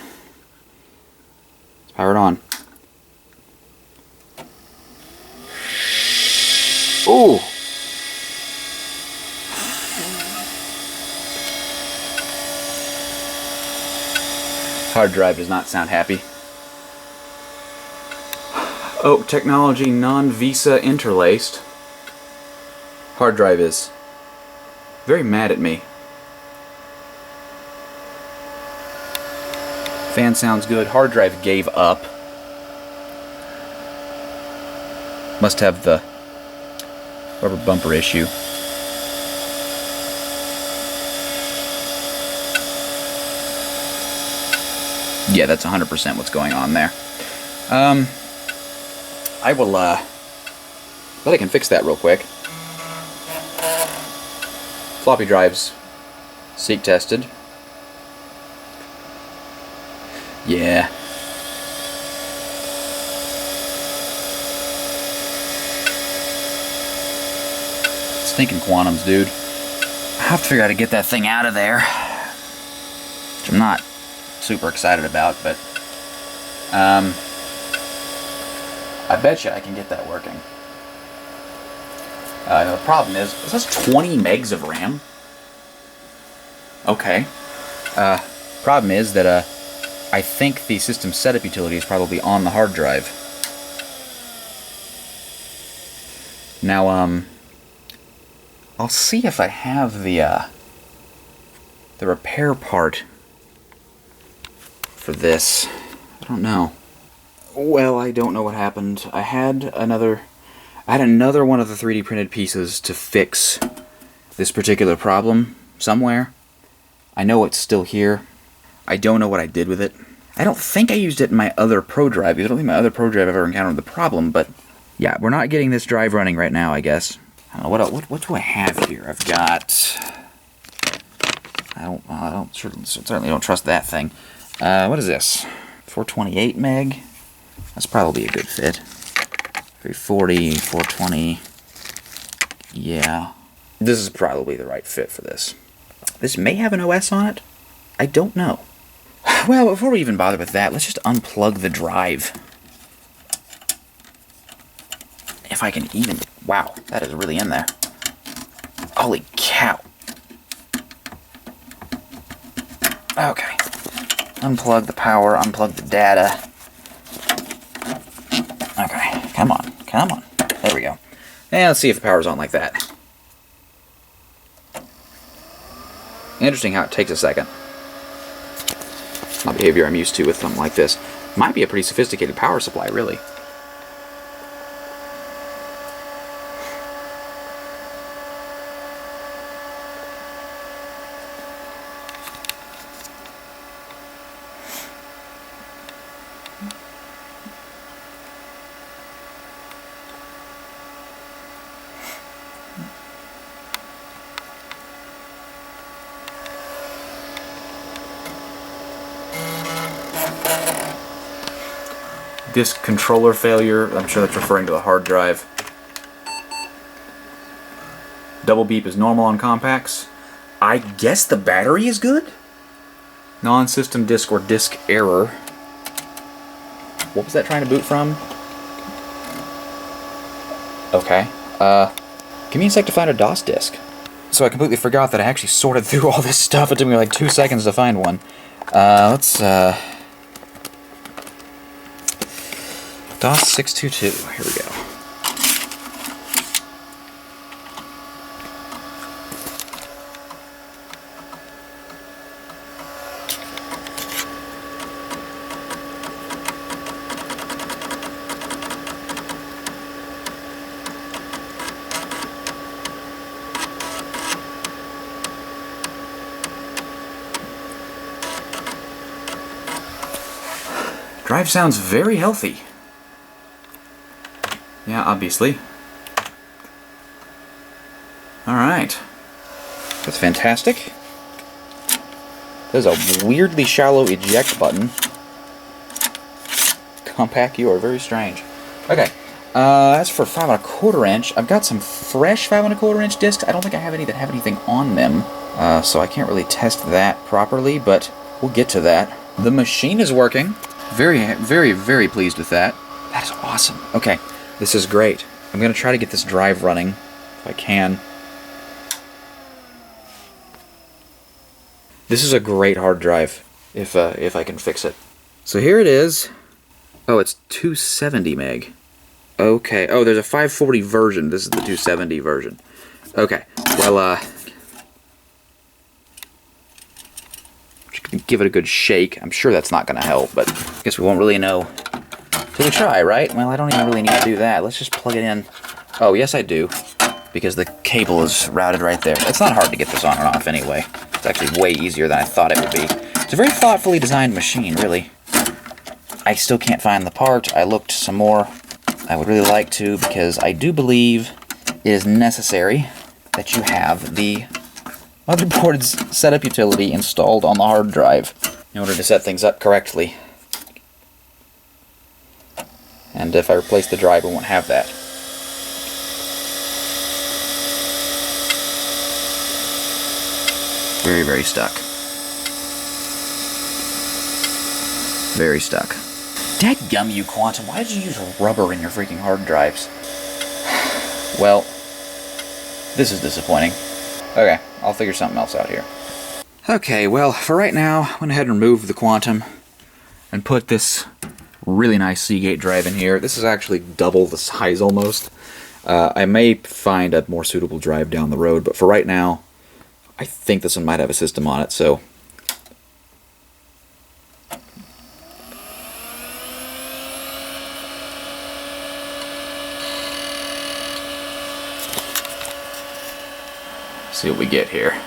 Let's power it on. Ooh! Hard drive does not sound happy. Oh, technology non-VISA interlaced. Hard drive is very mad at me. Fan sounds good. Hard drive gave up. Must have the rubber bumper issue. Yeah, that's 100% what's going on there. I will, but I can fix that real quick. Floppy drives, seek tested. Yeah. Stinking Quantums, dude. I have to figure out how to get that thing out of there. Which I'm not super excited about, but I bet you I can get that working. The problem is, it says 20 megs of RAM. Okay. Problem is that I think the system setup utility is probably on the hard drive. Now, I'll see if I have the repair part for this. I don't know. Well, I don't know what happened. I had another one of the 3D printed pieces to fix this particular problem somewhere. I know it's still here. I don't know what I did with it. I don't think I used it in my other Pro drive. I don't think my other Pro drive ever encountered the problem, but yeah, we're not getting this drive running right now, I guess. I don't know, what do I have here? I've got... certainly don't trust that thing. What is this? 428 meg? That's probably a good fit. 340, 420. Yeah. This is probably the right fit for this. This may have an OS on it. I don't know. Well, before we even bother with that, let's just unplug the drive. If I can even... Wow, that is really in there. Holy cow. Okay. Unplug the power, unplug the data. Okay, come on, come on. There we go. And let's see if the power's on like that. Interesting how it takes a second. Not behavior I'm used to with something like this. Might be a pretty sophisticated power supply, really. Disk controller failure. I'm sure that's referring to the hard drive. Double beep is normal on compacts. I guess the battery is good? Non-system disk or disk error. What was that trying to boot from? Okay. Give me a sec to find a DOS disk. So I completely forgot that I actually sorted through all this stuff. It took me like 2 seconds to find one. DOS 622, here we go. Drive sounds very healthy. Yeah, obviously. Alright. That's fantastic. There's a weirdly shallow eject button. Compact, you are very strange. Okay. As for 5 1/4 inch, I've got some fresh 5 1/4 inch discs. I don't think I have any that have anything on them. So I can't really test that properly, but we'll get to that. The machine is working. Very, very, very pleased with that. That is awesome. Okay. This is great. I'm going to try to get this drive running, if I can. This is a great hard drive, if I can fix it. So here it is. Oh, it's 270 meg. Okay. Oh, there's a 540 version. This is the 270 version. Okay. Well, give it a good shake. I'm sure that's not going to help, but I guess we won't really know till we try, right? Well, I don't even really need to do that. Let's just plug it in. Oh, yes, I do, because the cable is routed right there. It's not hard to get this on and off anyway. It's actually way easier than I thought it would be. It's a very thoughtfully designed machine, really. I still can't find the part. I looked some more. I would really like to, because I do believe it is necessary that you have the motherboard's setup utility installed on the hard drive in order to set things up correctly. And if I replace the drive, we won't have that. Very, very stuck. Very stuck. Dadgum you, Quantum, why did you use rubber in your freaking hard drives? Well, this is disappointing. Okay, I'll figure something else out here. Okay, well, for right now, I went ahead and removed the Quantum and put this really nice Seagate drive in here. This is actually double the size almost. I may find a more suitable drive down the road, but for right now, I think this one might have a system on it, so... see what we get here.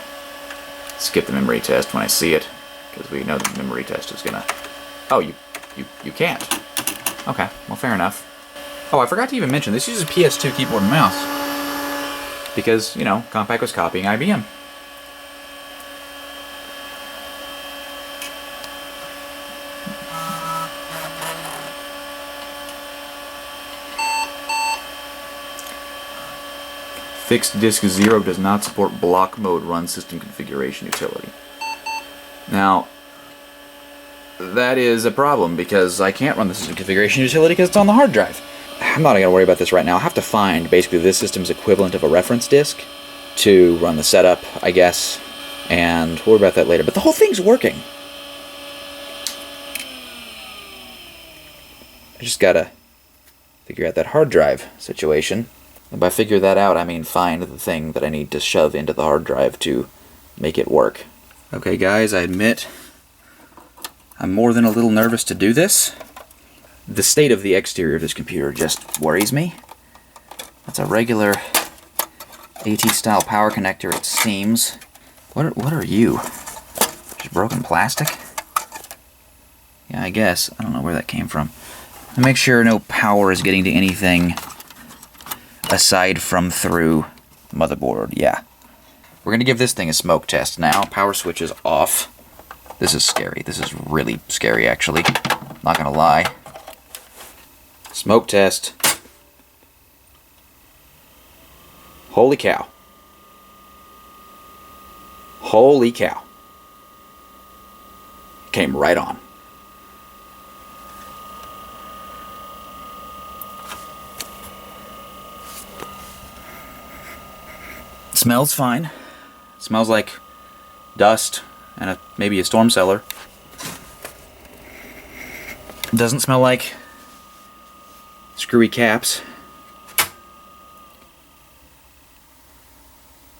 Skip the memory test when I see it, because we know the memory test is gonna... Oh, you can't. Okay, well, fair enough. Oh, I forgot to even mention, this uses PS2 keyboard and mouse. Because, you know, Compaq was copying IBM. Fixed Disk 0 does not support block mode run system configuration utility. Now, that is a problem because I can't run the system configuration utility because it's on the hard drive. I'm not going to worry about this right now. I'll have to find basically this system's equivalent of a reference disk to run the setup, I guess, and we'll worry about that later. But the whole thing's working. I just gotta figure out that hard drive situation. And by figure that out, I mean find the thing that I need to shove into the hard drive to make it work. Okay guys, I admit I'm more than a little nervous to do this. The state of the exterior of this computer just worries me. That's a regular AT-style power connector, it seems. What are you? Just broken plastic? Yeah, I guess. I don't know where that came from. And make sure no power is getting to anything aside from through the motherboard. Yeah. We're going to give this thing a smoke test now. Power switch is off. This is scary. This is really scary, actually. Not going to lie. Smoke test. Holy cow. Holy cow. Came right on. Smells fine. Smells like dust and maybe a storm cellar. Doesn't smell like screwy caps.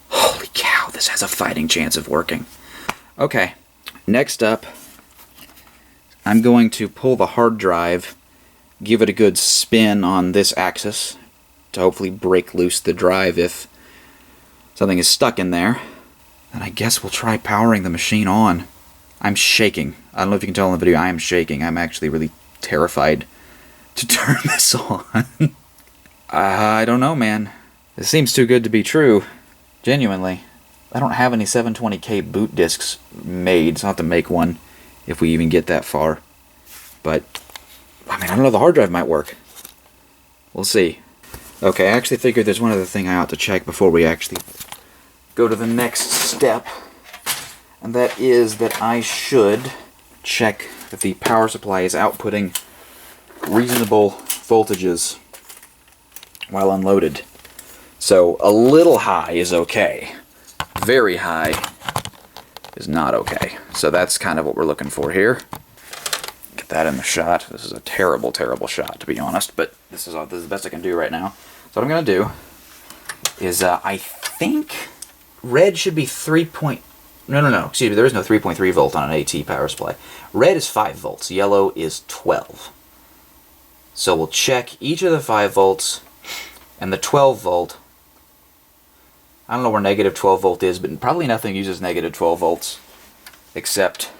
Holy cow, this has a fighting chance of working. Okay, next up, I'm going to pull the hard drive, give it a good spin on this axis to hopefully break loose the drive if something is stuck in there. And I guess we'll try powering the machine on. I'm shaking. I don't know if you can tell in the video, I am shaking. I'm actually really terrified to turn this on. I don't know, man. This seems too good to be true. Genuinely. I don't have any 720k boot discs made, so I'll have to make one if we even get that far. But, I mean, I don't know, the hard drive might work. We'll see. Okay, I actually figured there's one other thing I ought to check before we actually go to the next step. And that is that I should check that the power supply is outputting reasonable voltages while unloaded. So a little high is okay. Very high is not okay. So that's kind of what we're looking for here. Get that in the shot. This is a terrible, terrible shot, to be honest, but this is the best I can do right now. So what I'm going to do is, I think red should be 3. No, excuse me, there is no 3.3 volt on an AT power supply. Red is 5 volts, yellow is 12. So we'll check each of the 5 volts and the 12 volt. I don't know where negative 12 volt is, but probably nothing uses negative 12 volts except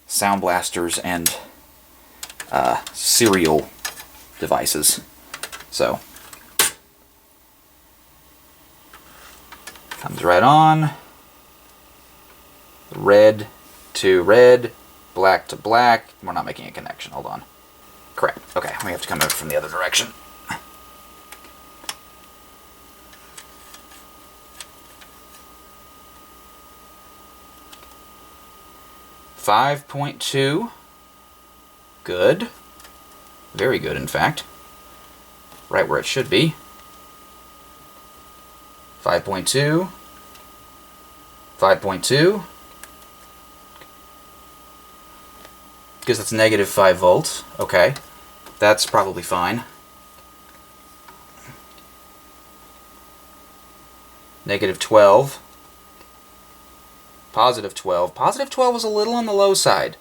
sound blasters and serial devices. So, comes right on. Red to red, black to black. We're not making a connection, hold on. Crap, okay, we have to come over from the other direction. 5.2. Good. Very good, in fact. Right where it should be. 5.2. 5.2. because it's negative 5 volts. Okay, that's probably fine. Negative 12. Positive 12. Positive 12 was a little on the low side.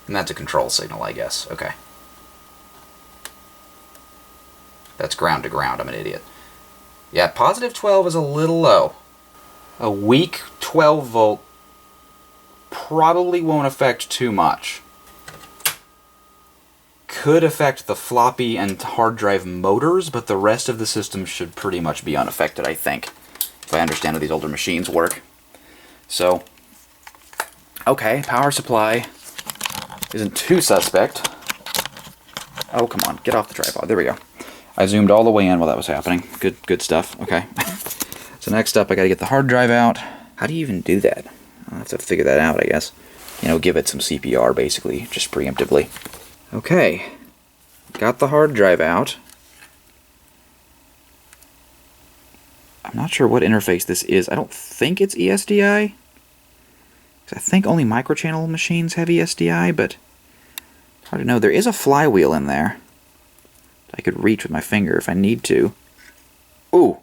And that's a control signal, I guess. Okay. That's ground to ground. I'm an idiot. Yeah, positive 12 is a little low. A weak 12 volt probably won't affect too much. Could affect the floppy and hard drive motors, but the rest of the system should pretty much be unaffected, I think, if I understand how these older machines work. So, okay, power supply isn't too suspect. Oh, come on, get off the tripod. There we go. I zoomed all the way in while that was happening. Good stuff. Okay. So next up, I got to get the hard drive out. How do you even do that? I'll have to figure that out, I guess. You know, give it some CPR, basically, just preemptively. Okay, got the hard drive out. I'm not sure what interface this is. I don't think it's ESDI. I think only microchannel machines have ESDI, but hard to know. There is a flywheel in there I could reach with my finger if I need to. Ooh.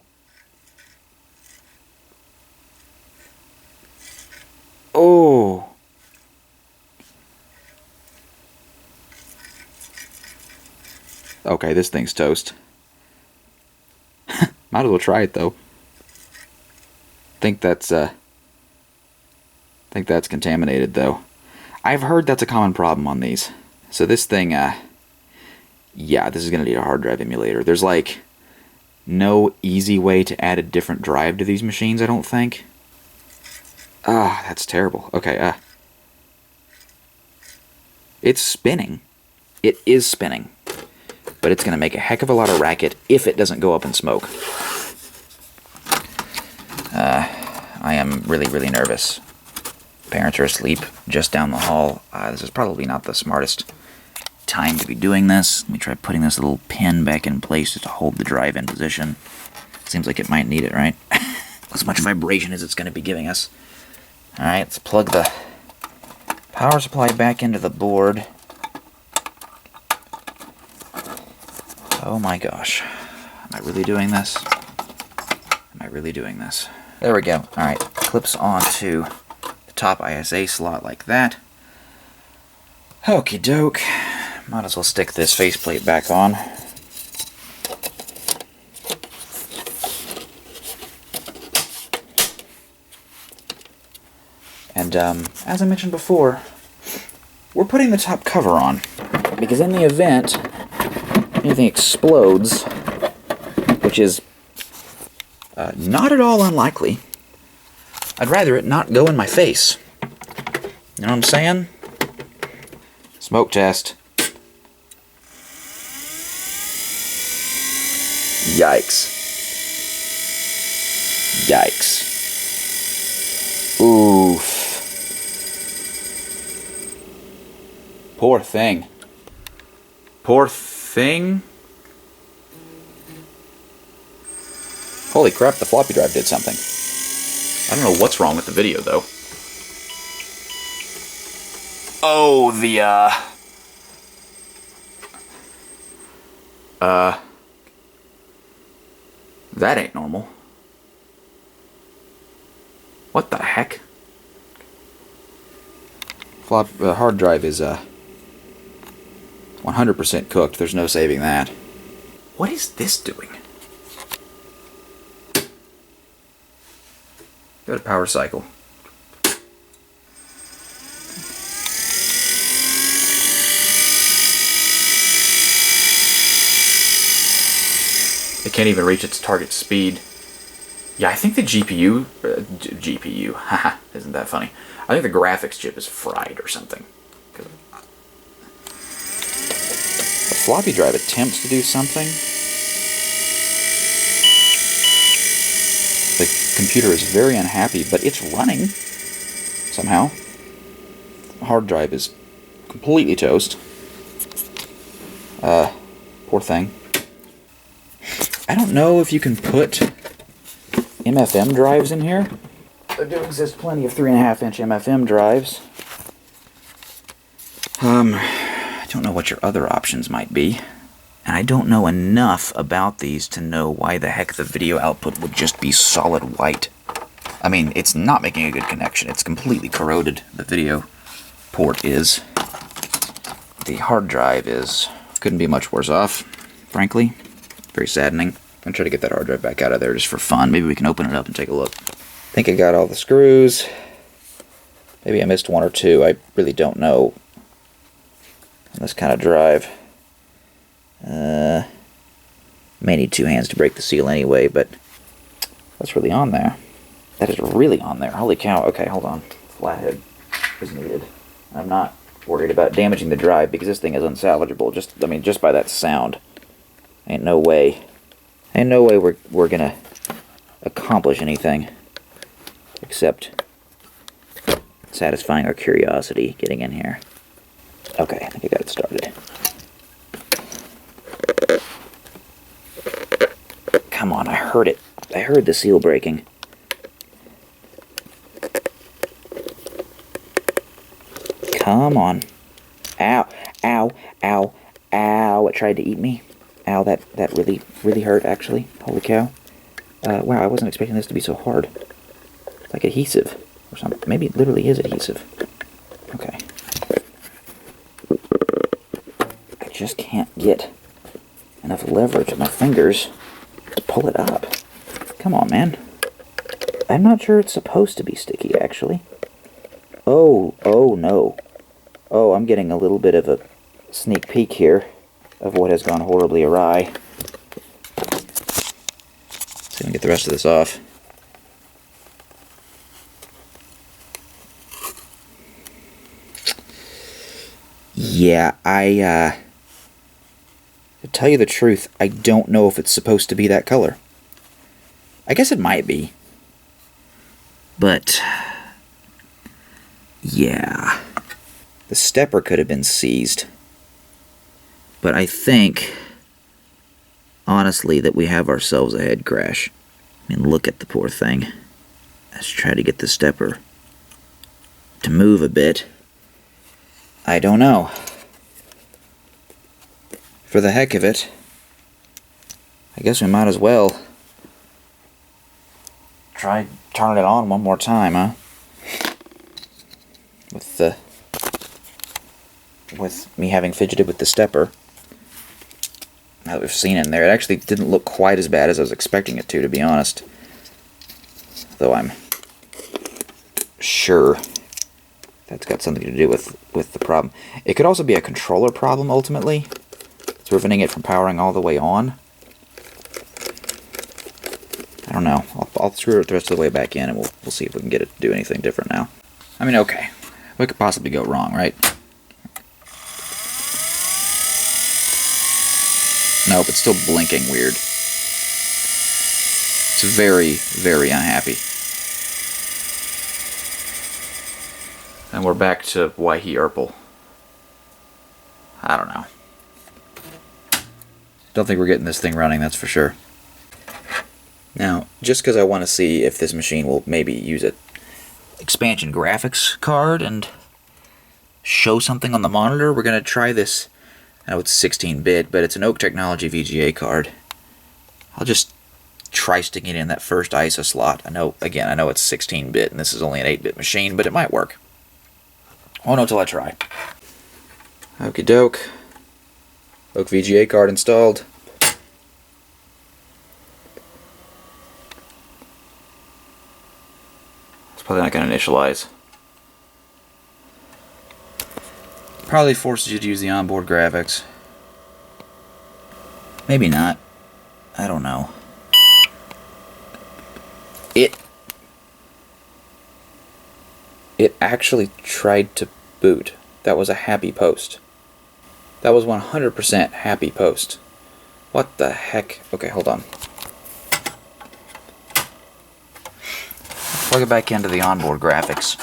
Oh. Okay, this thing's toast. Might as well try it though. Think that's contaminated though. I've heard that's a common problem on these. So this thing, yeah, this is gonna need a hard drive emulator. There's like no easy way to add a different drive to these machines, I don't think. Ah, that's terrible. Okay, it's spinning. It is spinning. But it's going to make a heck of a lot of racket if it doesn't go up in smoke. I am really nervous. Parents are asleep just down the hall. This is probably not the smartest time to be doing this. Let me try putting this little pin back in place just to hold the drive in position. Seems like it might need it, right? As much vibration as it's going to be giving us. Alright, let's plug the power supply back into the board. Oh my gosh. Am I really doing this? Am I really doing this? There we go. Alright, clips onto the top ISA slot like that. Okie doke. Might as well stick this faceplate back on. And as I mentioned before, we're putting the top cover on. Because in the event anything explodes, which is not at all unlikely, I'd rather it not go in my face. You know what I'm saying? Smoke test. Yikes. Yikes. Oof. Poor thing. Poor thing? Holy crap, the floppy drive did something. I don't know what's wrong with the video, though. Oh, that ain't normal. What the heck? Hard drive is, 100% cooked. There's no saving that. What is this doing? Go to power cycle. It can't even reach its target speed. Yeah, I think the GPU, haha, isn't that funny? I think the graphics chip is fried or something. The floppy drive attempts to do something. The computer is very unhappy, but it's running somehow. The hard drive is completely toast. Poor thing. I don't know if you can put MFM drives in here. there do exist plenty of 3.5-inch MFM drives. I don't know what your other options might be. And I don't know enough about these to know why the heck the video output would just be solid white. I mean, it's not making a good connection. It's completely corroded. The video port is. The hard drive is. Couldn't be much worse off, frankly. Very saddening. I'm going to try to get that hard drive back out of there just for fun. Maybe we can open it up and take a look. I think I got all the screws. Maybe I missed one or two. I really don't know. On this kind of drive. May need 2 hands to break the seal anyway, but that's really on there. That is really on there. Holy cow. Okay, hold on. Flathead is needed. I'm not worried about damaging the drive because this thing is unsalvageable. Just by that sound. Ain't no way we're gonna accomplish anything except satisfying our curiosity getting in here. Okay, I think I got it started. Come on, I heard it. I heard the seal breaking. Come on. Ow, ow, ow, ow. It tried to eat me. Ow, that really, really hurt, actually. Holy cow. Wow, I wasn't expecting this to be so hard. It's like adhesive or something. Maybe it literally is adhesive. Okay. I just can't get enough leverage with my fingers to pull it up. Come on, man. I'm not sure it's supposed to be sticky, actually. Oh no. Oh, I'm getting a little bit of a sneak peek here of what has gone horribly awry. Let's see if we can get the rest of this off. Yeah, to tell you the truth, I don't know if it's supposed to be that color. I guess it might be. But yeah. The stepper could have been seized. But I think, honestly, that we have ourselves a head crash. I mean, look at the poor thing. Let's try to get the stepper to move a bit. I don't know. For the heck of it, I guess we might as well try turning it on one more time, huh? With me having fidgeted with the stepper. Now that we've seen it in there, it actually didn't look quite as bad as I was expecting it to be honest. Though I'm sure that's got something to do with the problem. It could also be a controller problem, ultimately. It's preventing it from powering all the way on. I don't know. I'll screw it the rest of the way back in, and we'll see if we can get it to do anything different now. I mean, okay. What could possibly go wrong, right? Nope, it's still blinking weird. It's very, very unhappy. And we're back to Waihi Urpel. I don't know. Don't think we're getting this thing running, that's for sure. Now, just because I want to see if this machine will maybe use an expansion graphics card and show something on the monitor, we're going to try this. I know it's 16-bit, but it's an Oak Technology VGA card. I'll just try sticking it in that first ISO slot. I know it's 16-bit, and this is only an 8-bit machine, but it might work. Won't know till I try. Okie doke. Oak VGA card installed. It's probably not going to initialize. Probably forces you to use the onboard graphics. Maybe not. I don't know. It actually tried to boot. That was a happy post. That was 100% happy post. What the heck? Okay, hold on. Plug it back into the onboard graphics.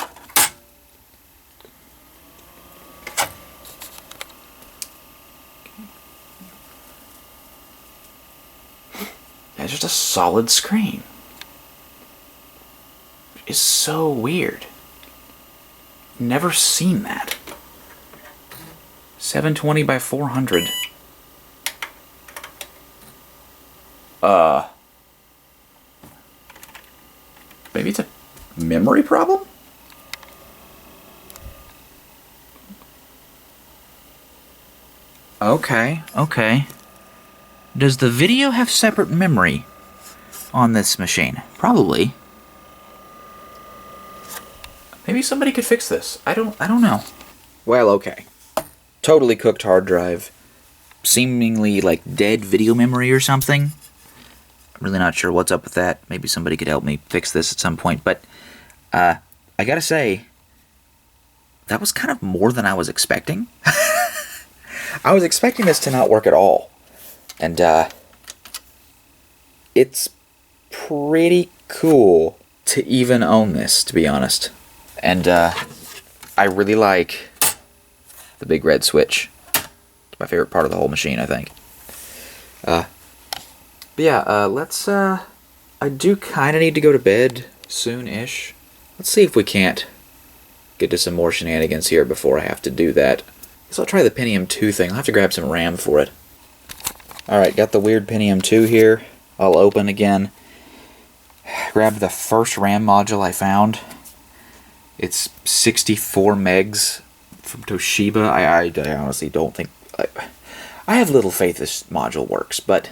It's just a solid screen. is so weird. Never seen that. 720 by 400. Maybe it's a memory problem? Okay, okay. Does the video have separate memory on this machine? Probably. Maybe somebody could fix this. I don't know. Well, okay. Totally cooked hard drive. Seemingly like dead video memory or something. I'm really not sure what's up with that. Maybe somebody could help me fix this at some point. But I gotta say, that was kind of more than I was expecting. I was expecting this to not work at all. And it's pretty cool to even own this, to be honest. And I really like the big red switch. It's my favorite part of the whole machine, I think. But yeah, let's, I do kind of need to go to bed soon-ish. Let's see if we can't get to some more shenanigans here before I have to do that. So I'll try the Pentium 2 thing. I'll have to grab some RAM for it. Alright, got the weird Pentium 2 here. I'll open again. Grab the first RAM module I found. It's 64 megs from Toshiba. I honestly don't think... I have little faith this module works, but...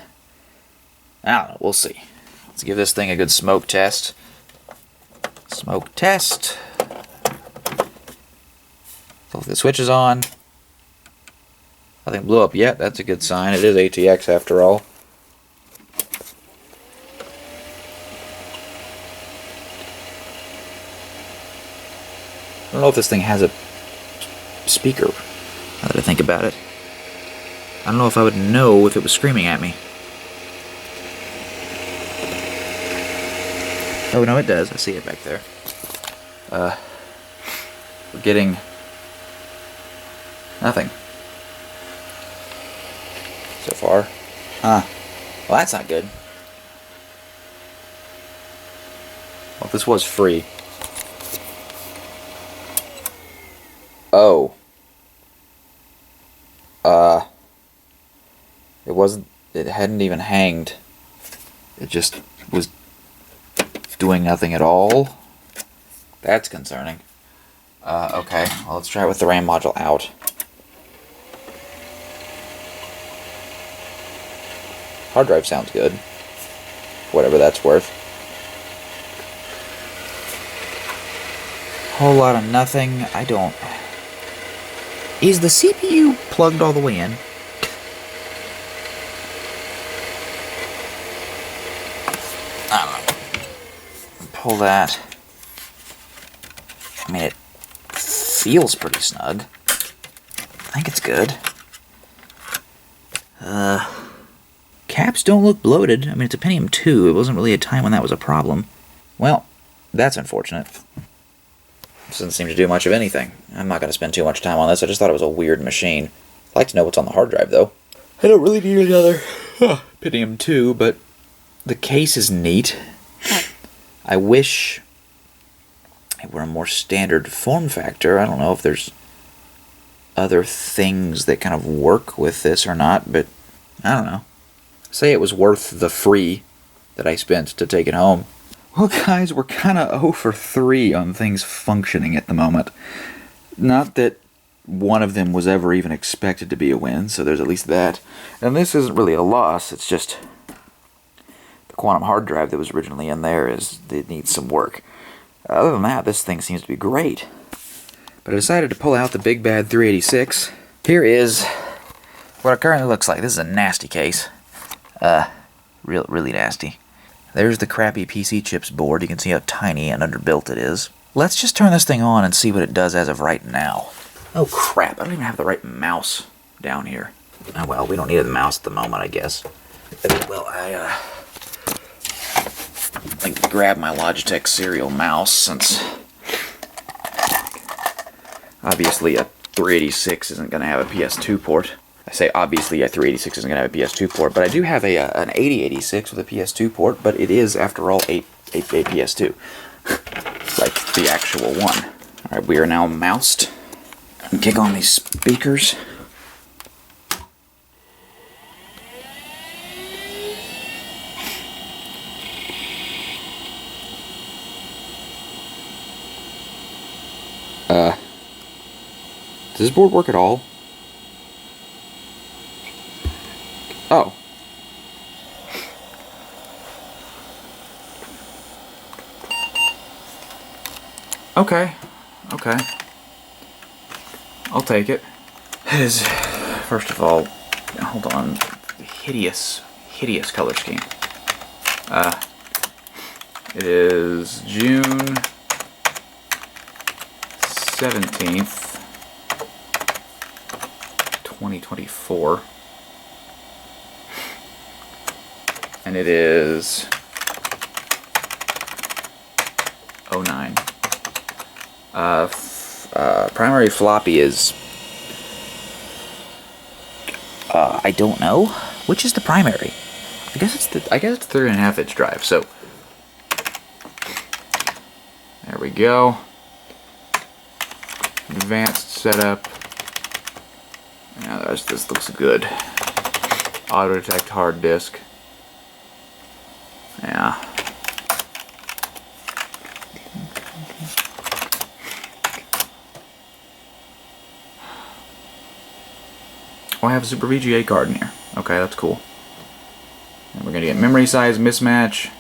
I don't know, we'll see. Let's give this thing a good smoke test. Smoke test. So if the switch is on. Nothing blew up yet, that's a good sign. It is ATX after all. I don't know if this thing has a speaker, now that I think about it. I don't know if I would know if it was screaming at me. Oh, no, it does. I see it back there. We're getting nothing so far. Huh. Well, that's not good. Well, this was free. Oh. It hadn't even hanged. It just was doing nothing at all. That's concerning. Okay, well, let's try it with the RAM module out. Hard drive sounds good. Whatever that's worth. Whole lot of nothing. I don't... Is the CPU plugged all the way in? I don't know. Pull that. I mean, it feels pretty snug. I think it's good. Caps don't look bloated. I mean, it's a Pentium 2. It wasn't really a time when that was a problem. Well, that's unfortunate. This doesn't seem to do much of anything. I'm not going to spend too much time on this. I just thought it was a weird machine. I'd like to know what's on the hard drive, though. I don't really need another Pentium 2, but the case is neat. I wish it were a more standard form factor. I don't know if there's other things that kind of work with this or not, but I don't know. Say it was worth the free that I spent to take it home. Well, guys, we're kind of 0 for 3 on things functioning at the moment. Not that one of them was ever even expected to be a win, so there's at least that. And this isn't really a loss, it's just the quantum hard drive that was originally in there it needs some work. Other than that, this thing seems to be great. But I decided to pull out the big bad 386. Here is what it currently looks like. This is a nasty case. Really nasty. There's the crappy PC chips board. You can see how tiny and underbuilt it is. Let's just turn this thing on and see what it does as of right now. Oh crap, I don't even have the right mouse down here. Oh well, we don't need the mouse at the moment, I guess. Well, I like to grab my Logitech serial mouse, since obviously a 386 isn't going to have a PS2 port. I say obviously a 386 isn't going to have a PS2 port, but I do have an 8086 with a PS2 port, but it is, after all, a PS2. the actual one. Alright, we are now moused. And kick on these speakers. Does this board work at all? Oh. Okay. Okay. I'll take it. It is, first of all, hold on, hideous color scheme. It is June 17th, 2024. And it is 09. Primary floppy is I don't know. Which is the primary? I guess it's the 3.5 inch drive. So there we go. Advanced setup. Now this looks good. Auto detect hard disk. Yeah. Oh, I have a Super VGA card in here. Okay, that's cool. And we're gonna get memory size mismatch.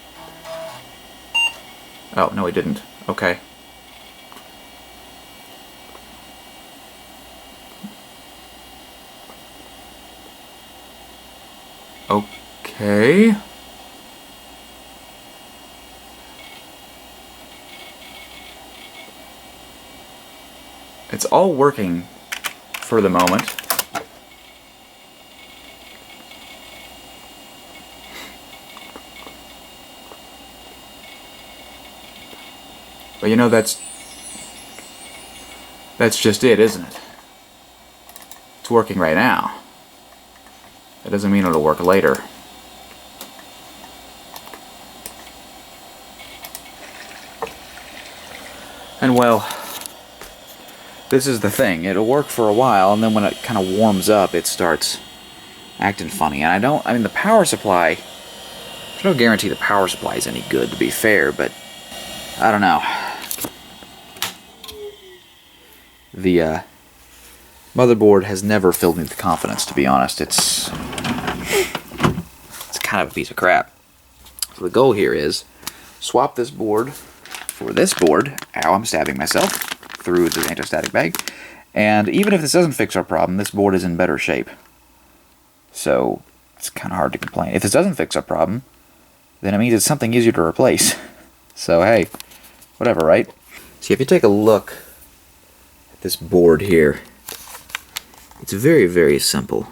Oh, no, we didn't. Okay. Okay. It's all working for the moment. But you know, that's just it, isn't it? It's working right now. That doesn't mean it'll work later. And well, this is the thing. It'll work for a while, and then when it kind of warms up, it starts acting funny. And I mean, the power supply, there's no guarantee the power supply is any good, to be fair, but I don't know. The motherboard has never filled me with confidence, to be honest. It's kind of a piece of crap. So the goal here is swap this board for this board. Ow, I'm stabbing myself through the anti-static bag. And even if this doesn't fix our problem, this board is in better shape. So it's kind of hard to complain. If this doesn't fix our problem, then it means it's something easier to replace. So hey, whatever, right? See, if you take a look at this board here, it's very, very simple.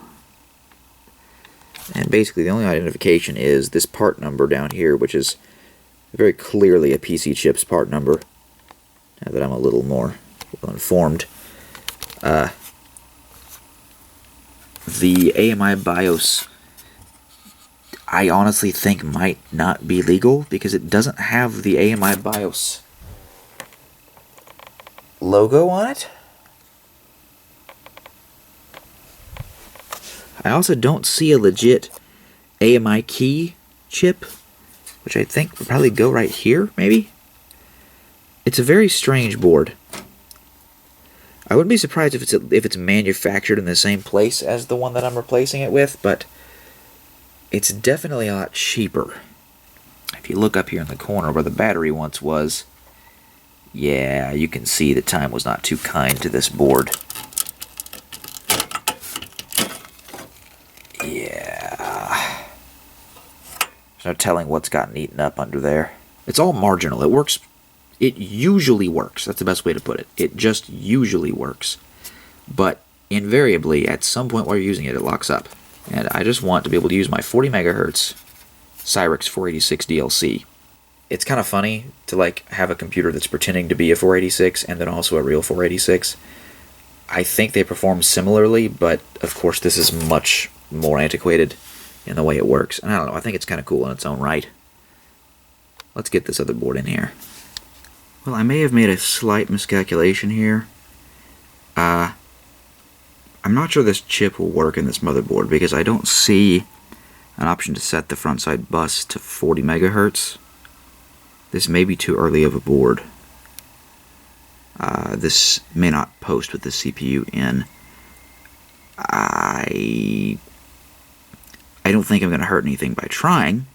And basically the only identification is this part number down here, which is very clearly a PC chip's part number. Now that I'm a little more informed. The AMI BIOS, I honestly think might not be legal because it doesn't have the AMI BIOS logo on it. I also don't see a legit AMI key chip, which I think would probably go right here, maybe? It's a very strange board. I wouldn't be surprised if it's manufactured in the same place as the one that I'm replacing it with, but it's definitely a lot cheaper. If you look up here in the corner where the battery once was, yeah, you can see that time was not too kind to this board. Yeah. There's no telling what's gotten eaten up under there. It's all marginal. It works. It usually works. That's the best way to put it. It just usually works. But invariably, at some point while you're using it, it locks up. And I just want to be able to use my 40 MHz Cx486DLC. It's kind of funny to like have a computer that's pretending to be a 486 and then also a real 486. I think they perform similarly, but of course this is much more antiquated in the way it works. And I don't know, I think it's kind of cool in its own right. Let's get this other board in here. Well, I may have made a slight miscalculation here. I'm not sure this chip will work in this motherboard because I don't see an option to set the front side bus to 40 megahertz. This may be too early of a board. This may not post with the CPU in. I don't think I'm going to hurt anything by trying.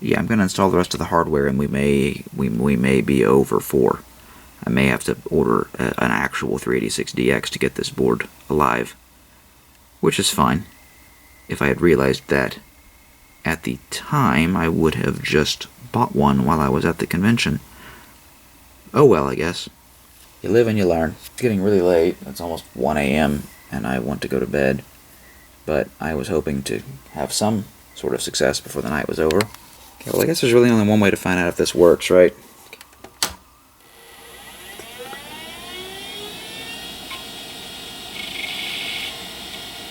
Yeah, I'm going to install the rest of the hardware, and we may be over for. I may have to order an actual 386DX to get this board alive, which is fine. If I had realized that at the time, I would have just bought one while I was at the convention. Oh well, I guess. You live and you learn. It's getting really late. It's almost 1 a.m. and I want to go to bed. But I was hoping to have some sort of success before the night was over. Okay, well, I guess there's really only one way to find out if this works, right?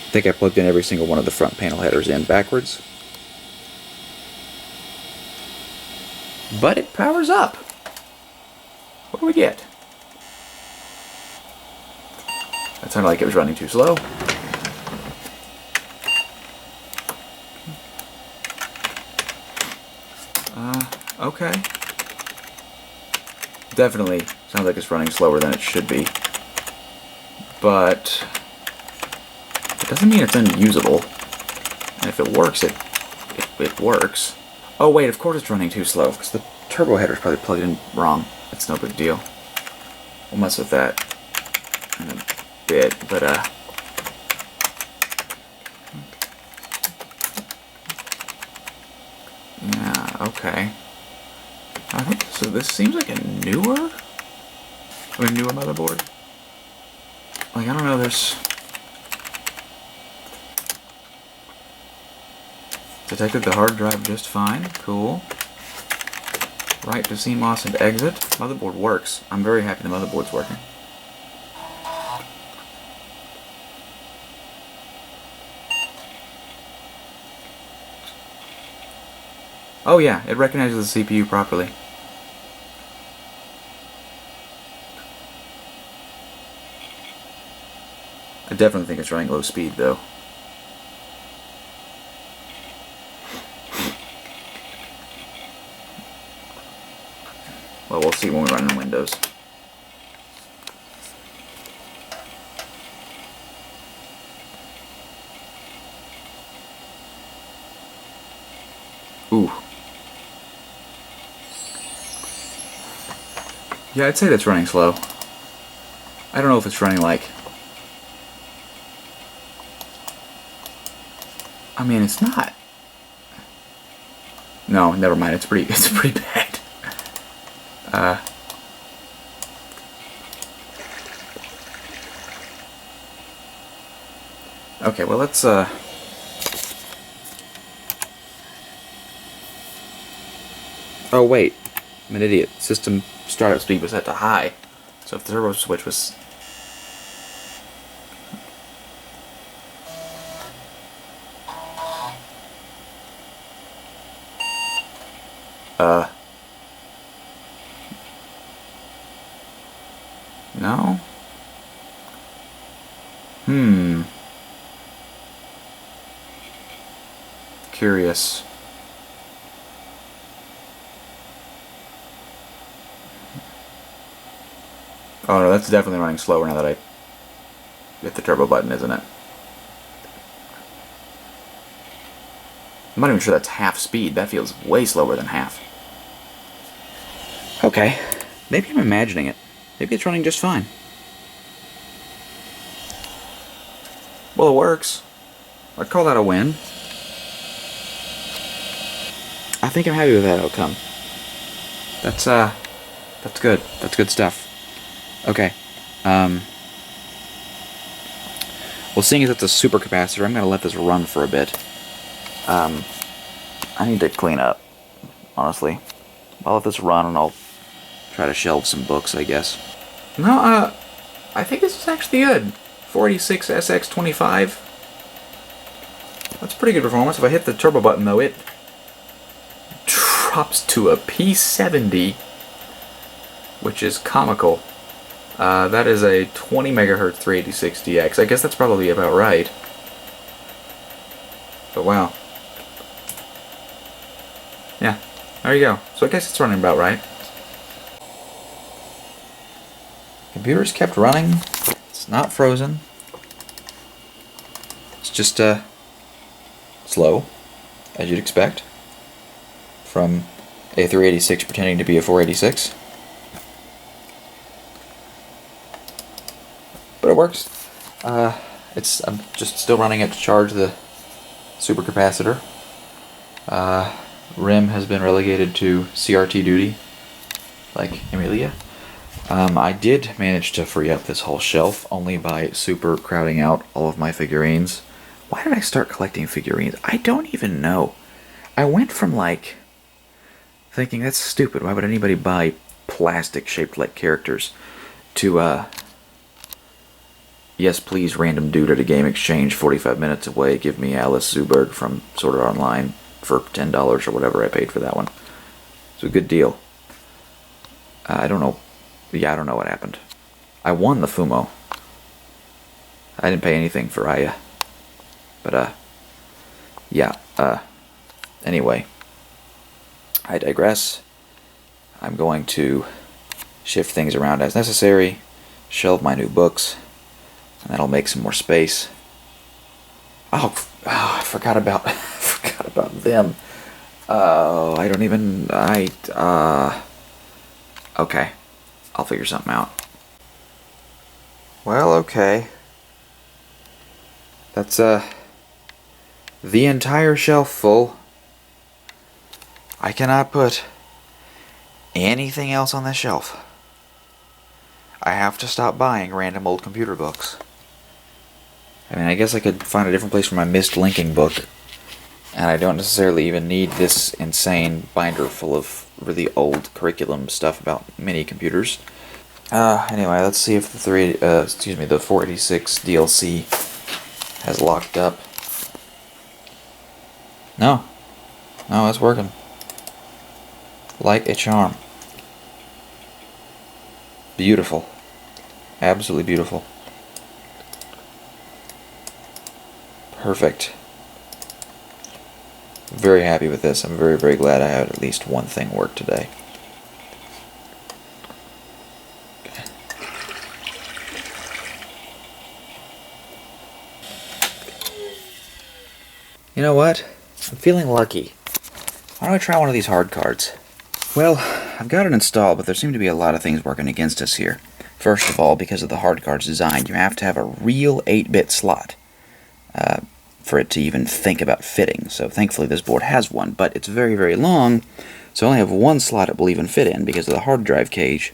I think I plugged in every single one of the front panel headers in backwards. But it powers up. What do we get? That sounded like it was running too slow. Okay. Definitely sounds like it's running slower than it should be. But it doesn't mean it's unusable. And if it works, it works. Oh wait, of course it's running too slow, because the turbo header's probably plugged in wrong. It's no big deal. We'll mess with that in a bit, but yeah, okay. I think so. This seems like a newer motherboard. Like, I don't know, there's detected the hard drive just fine. Cool. Write to CMOS and exit. Motherboard works. I'm very happy the motherboard's working. Oh yeah, it recognizes the CPU properly. I definitely think it's running low speed though. Well, we'll see when we run in Windows. Ooh. Yeah, I'd say that's running slow. I don't know if it's running like... I mean, it's not. No, never mind. It's pretty bad. Okay, well, let's Oh wait, I'm an idiot. System startup speed was set to high, so if the turbo switch was... No? Curious. Oh no, that's definitely running slower now that I hit the turbo button, isn't it? I'm not even sure that's half speed. That feels way slower than half. Okay. Maybe I'm imagining it. Maybe it's running just fine. Well, it works. I'd call that a win. I think I'm happy with that outcome. That's good. That's good stuff. Okay. Well, seeing as it's a super capacitor, I'm going to let this run for a bit. I need to clean up, honestly. I'll let this run and I'll try to shelve some books, I guess. No, I think this is actually good. 486SX25. That's pretty good performance. If I hit the turbo button, though, it drops to a P70. which is comical. That is a 20 MHz 386DX. I guess that's probably about right. But wow. Yeah, there you go. So I guess it's running about right. Computer's kept running. It's not frozen. It's just slow, as you'd expect, from a 386 pretending to be a 486. But it works. I'm just still running it to charge the supercapacitor. RIM has been relegated to CRT duty, like Amelia. I did manage to free up this whole shelf only by super crowding out all of my figurines. Why did I start collecting figurines? I don't even know. I went from like thinking that's stupid, why would anybody buy plastic shaped like characters, to yes please random dude at a game exchange 45 minutes away, give me Alice Zuberg from Sword Art Online for $10 or whatever I paid for that one. It's a good deal. I don't know. Yeah, I don't know what happened. I won the Fumo. I didn't pay anything for Aya. But, yeah, anyway. I digress. I'm going to shift things around as necessary, shelve my new books, and that'll make some more space. I forgot about them. I don't even, okay. I'll figure something out. Well, okay. That's, the entire shelf full. I cannot put anything else on this shelf. I have to stop buying random old computer books. I mean, I guess I could find a different place for my missed linking book. And I don't necessarily even need this insane binder full of really old curriculum stuff about mini computers. Anyway, let's see if the 486 DLC has locked up. No, it's working. Like a charm. Beautiful. Absolutely beautiful. Perfect. Very happy with this. I'm very, very glad I had at least one thing work today. Okay. You know what? I'm feeling lucky. Why don't I try one of these hard cards? Well, I've got it installed, but there seem to be a lot of things working against us here. First of all, because of the hard card's design, you have to have a real 8-bit slot for it to even think about fitting. So thankfully this board has one, but it's very, very long, so I only have one slot it will even fit in because of the hard drive cage.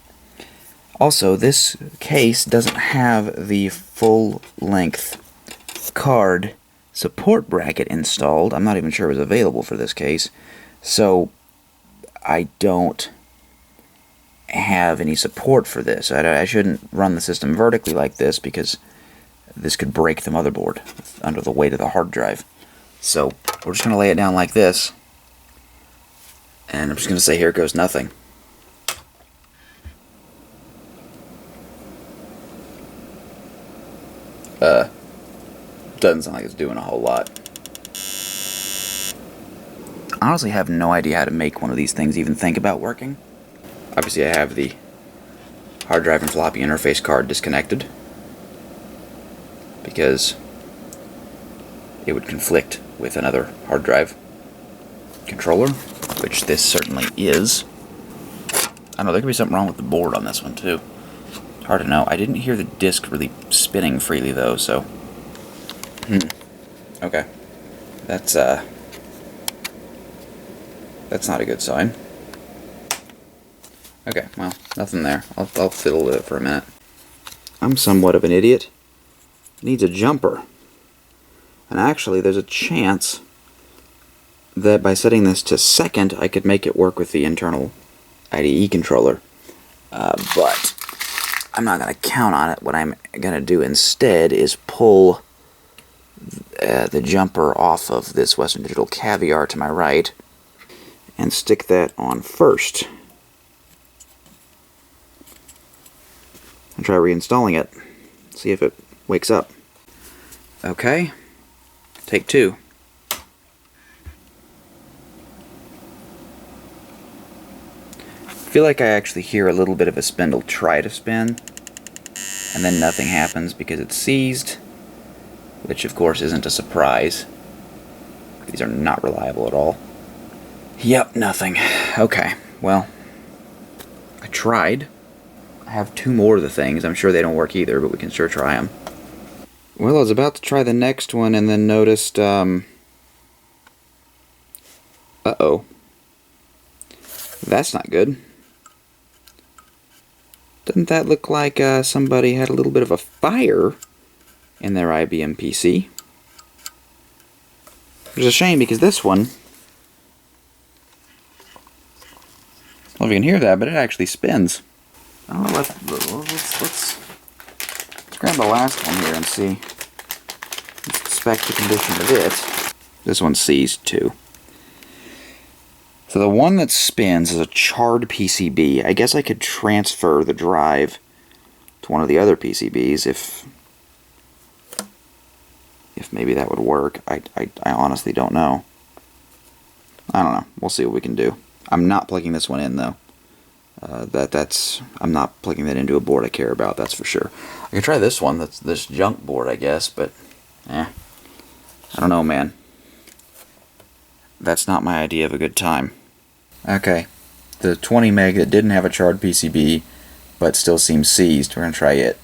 Also, this case doesn't have the full-length card support bracket installed. I'm not even sure it was available for this case, so I don't have any support for this. I shouldn't run the system vertically like this because this could break the motherboard under the weight of the hard drive. So we're just going to lay it down like this, and I'm just going to say here goes nothing. Doesn't sound like it's doing a whole lot. I honestly have no idea how to make one of these things even think about working. Obviously I have the hard drive and floppy interface card disconnected because it would conflict with another hard drive controller, which this certainly is. I don't know, there could be something wrong with the board on this one too. Hard to know. I didn't hear the disc really spinning freely though, so okay. That's not a good sign. Okay, well, nothing there. I'll fiddle with it for a minute. I'm somewhat of an idiot. It needs a jumper. And actually, there's a chance that by setting this to second, I could make it work with the internal IDE controller. But I'm not going to count on it. What I'm going to do instead is pull the jumper off of this Western Digital Caviar to my right and stick that on first. and try reinstalling it. See if it wakes up. Okay, take 2. I feel like I actually hear a little bit of a spindle try to spin, and then nothing happens because it's seized, which of course isn't a surprise. These are not reliable at all. Yep, nothing. Okay, well, I tried. I have 2 more of the things. I'm sure they don't work either, but we can sure try them. Well, I was about to try the next one and then noticed, uh-oh. That's not good. Doesn't that look like somebody had a little bit of a fire in their IBM PC? Which is a shame because this one, I don't know if you can hear that, but it actually spins. I don't know what, let's grab the last one here and see. Let's inspect the condition of it. This one's seized too. So the one that spins is a charred PCB. I guess I could transfer the drive to one of the other PCBs if maybe that would work. I honestly don't know. I don't know. We'll see what we can do. I'm not plugging this one in though. I'm not plugging that into a board I care about, that's for sure. I can try this one, that's this junk board I guess, but I don't know, man. That's not my idea of a good time. Okay, the 20 meg that didn't have a charred PCB but still seems seized, we're going to try it.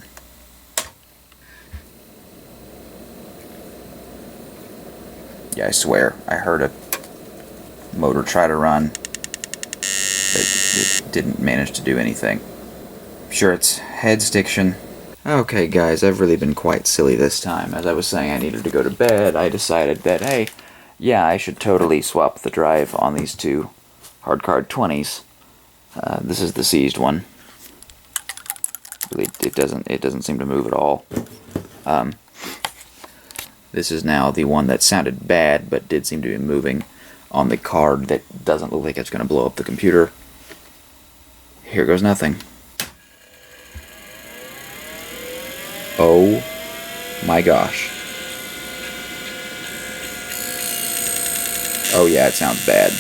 Yeah, I swear, I heard a motor try to run, but it didn't manage to do anything. I'm sure it's head stiction. Okay guys, I've really been quite silly this time. As I was saying I needed to go to bed, I decided that, hey, yeah, I should totally swap the drive on these 2 Hardcard 20s. This is the seized one. Really, it doesn't seem to move at all. This is now the one that sounded bad but did seem to be moving on the card that doesn't look like it's going to blow up the computer. Here goes nothing. Oh my gosh. Oh yeah, it sounds bad.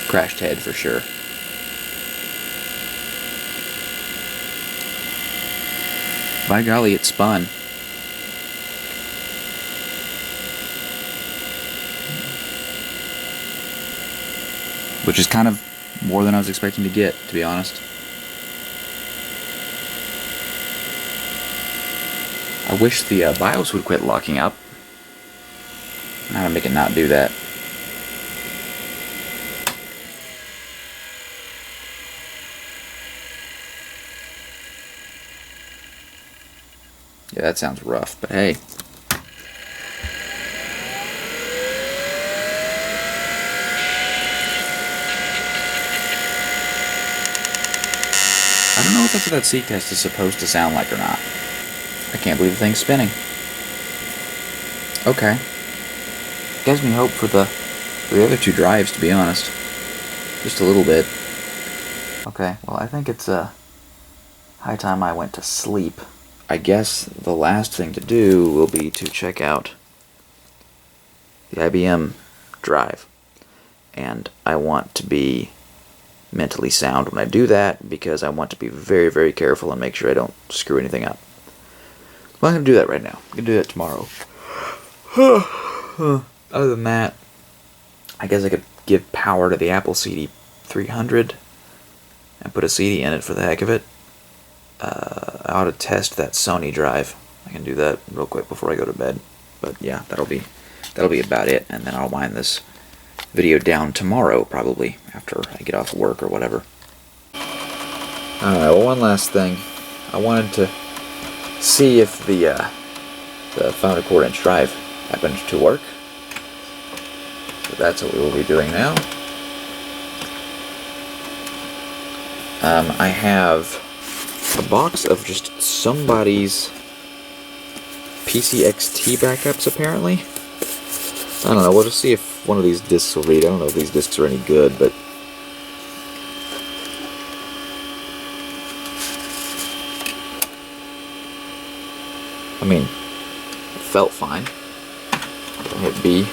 Crashed head for sure. By golly, it spun. Which is kind of more than I was expecting to get, to be honest. I wish the BIOS would quit locking up. I'm gonna make it not do that. Yeah, that sounds rough, but hey. I don't know if that's what that seek test is supposed to sound like or not. I can't believe the thing's spinning. Okay. Gives me hope for the other 2 drives, to be honest. Just a little bit. Okay, well I think it's high time I went to sleep. I guess the last thing to do will be to check out the IBM drive. And I want to be mentally sound when I do that because I want to be very, very careful and make sure I don't screw anything up. Well, I'm going to do that right now. I'm going to do that tomorrow. Other than that, I guess I could give power to the Apple CD 300 and put a CD in it for the heck of it. I ought to test that Sony drive. I can do that real quick before I go to bed. But yeah, that'll be about it, and then I'll wind this video down tomorrow, probably, after I get off work or whatever. Alright, well, one last thing. I wanted to see if the 5¼ inch drive happened to work. So that's what we will be doing now. I have a box of just somebody's PCXT backups, apparently. I don't know, we'll just see if one of these discs will read. I don't know if these discs are any good, but I mean, it felt fine. I hit B.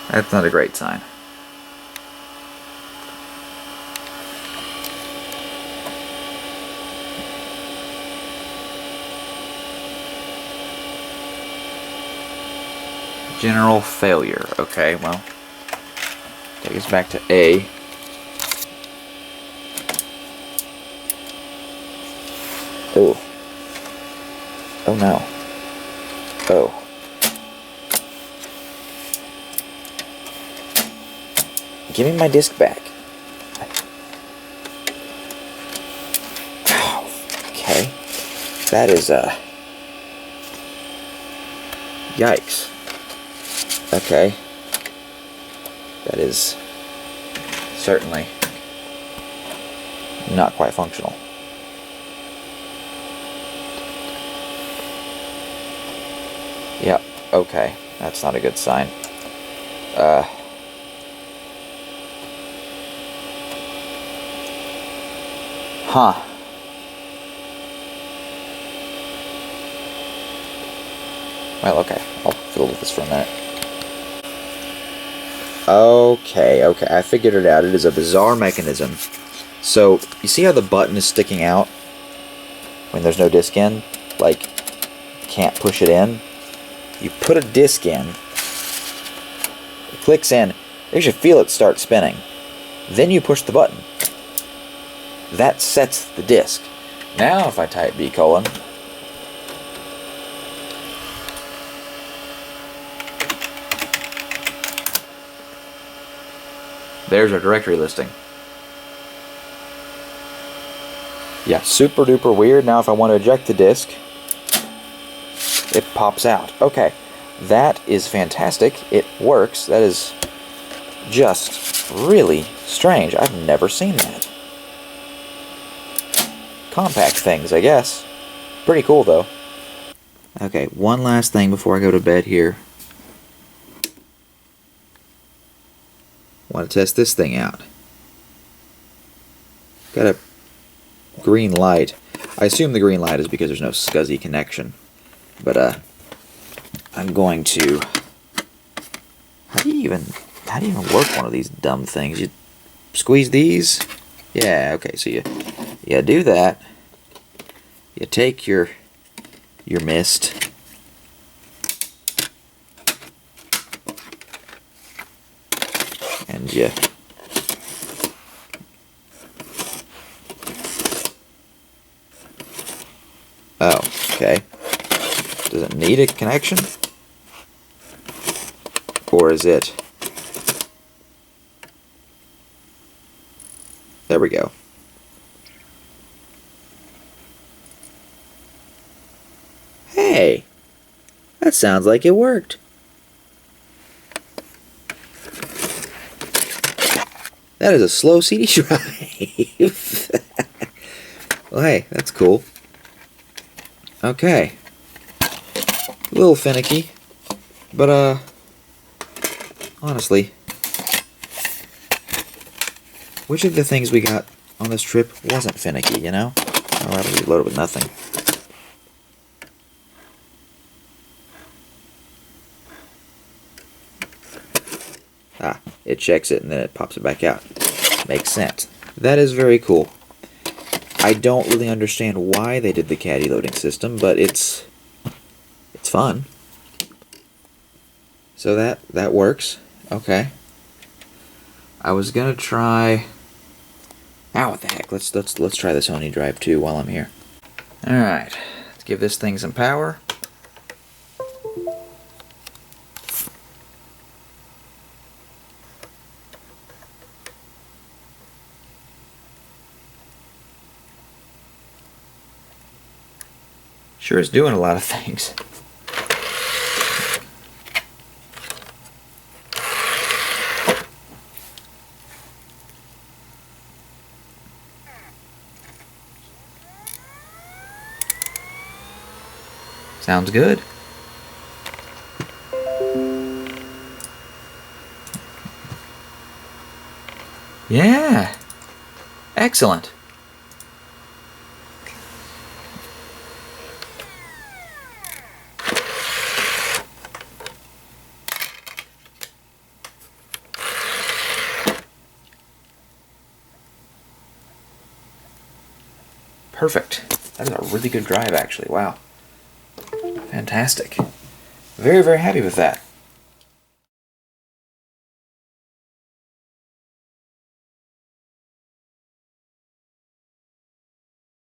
That's not a great sign. General failure. Okay, well, take us back to A. Oh. Oh no. Oh. Give me my disc back. Oh, okay. That is, yikes. Okay. That is certainly not quite functional. Yep, okay. That's not a good sign. Huh. Well, okay. I'll fiddle with this for a minute. Okay, I figured it out. It is a bizarre mechanism. So, you see how the button is sticking out when there's no disc in? Like, can't push it in. You put a disc in, it clicks in, you should feel it start spinning. Then you push the button. That sets the disc. Now if I type B:, there's our directory listing. Yeah, super duper weird. Now if I want to eject the disk, it pops out. Okay, that is fantastic. It works. That is just really strange. I've never seen that. Compact things, I guess. Pretty cool though. Okay, one last thing before I go to bed here. Want to test this thing out. Got a green light. I assume the green light is because there's no SCSI connection. But I'm going to. How do you even work one of these dumb things? You squeeze these? Yeah, okay, so you do that. You take your mist. And you oh, okay. Does it need a connection? Or is it? There we go. Hey, that sounds like it worked. That is a slow CD drive. Well, hey, that's cool. Okay. A little finicky, but honestly, which of the things we got on this trip wasn't finicky, you know? Oh, that'll be loaded with nothing. Ah, it checks it and then it pops it back out. Makes sense. That is very cool. I don't really understand why they did the caddy loading system, but it's fun. So that works. Okay. I was gonna try. Ah, what the heck? Let's try the Sony drive too while I'm here. All right. Let's give this thing some power. Sure is doing a lot of things. Sounds good. Yeah. Excellent. Perfect. That is a really good drive, actually. Wow. Fantastic. Very, very happy with that.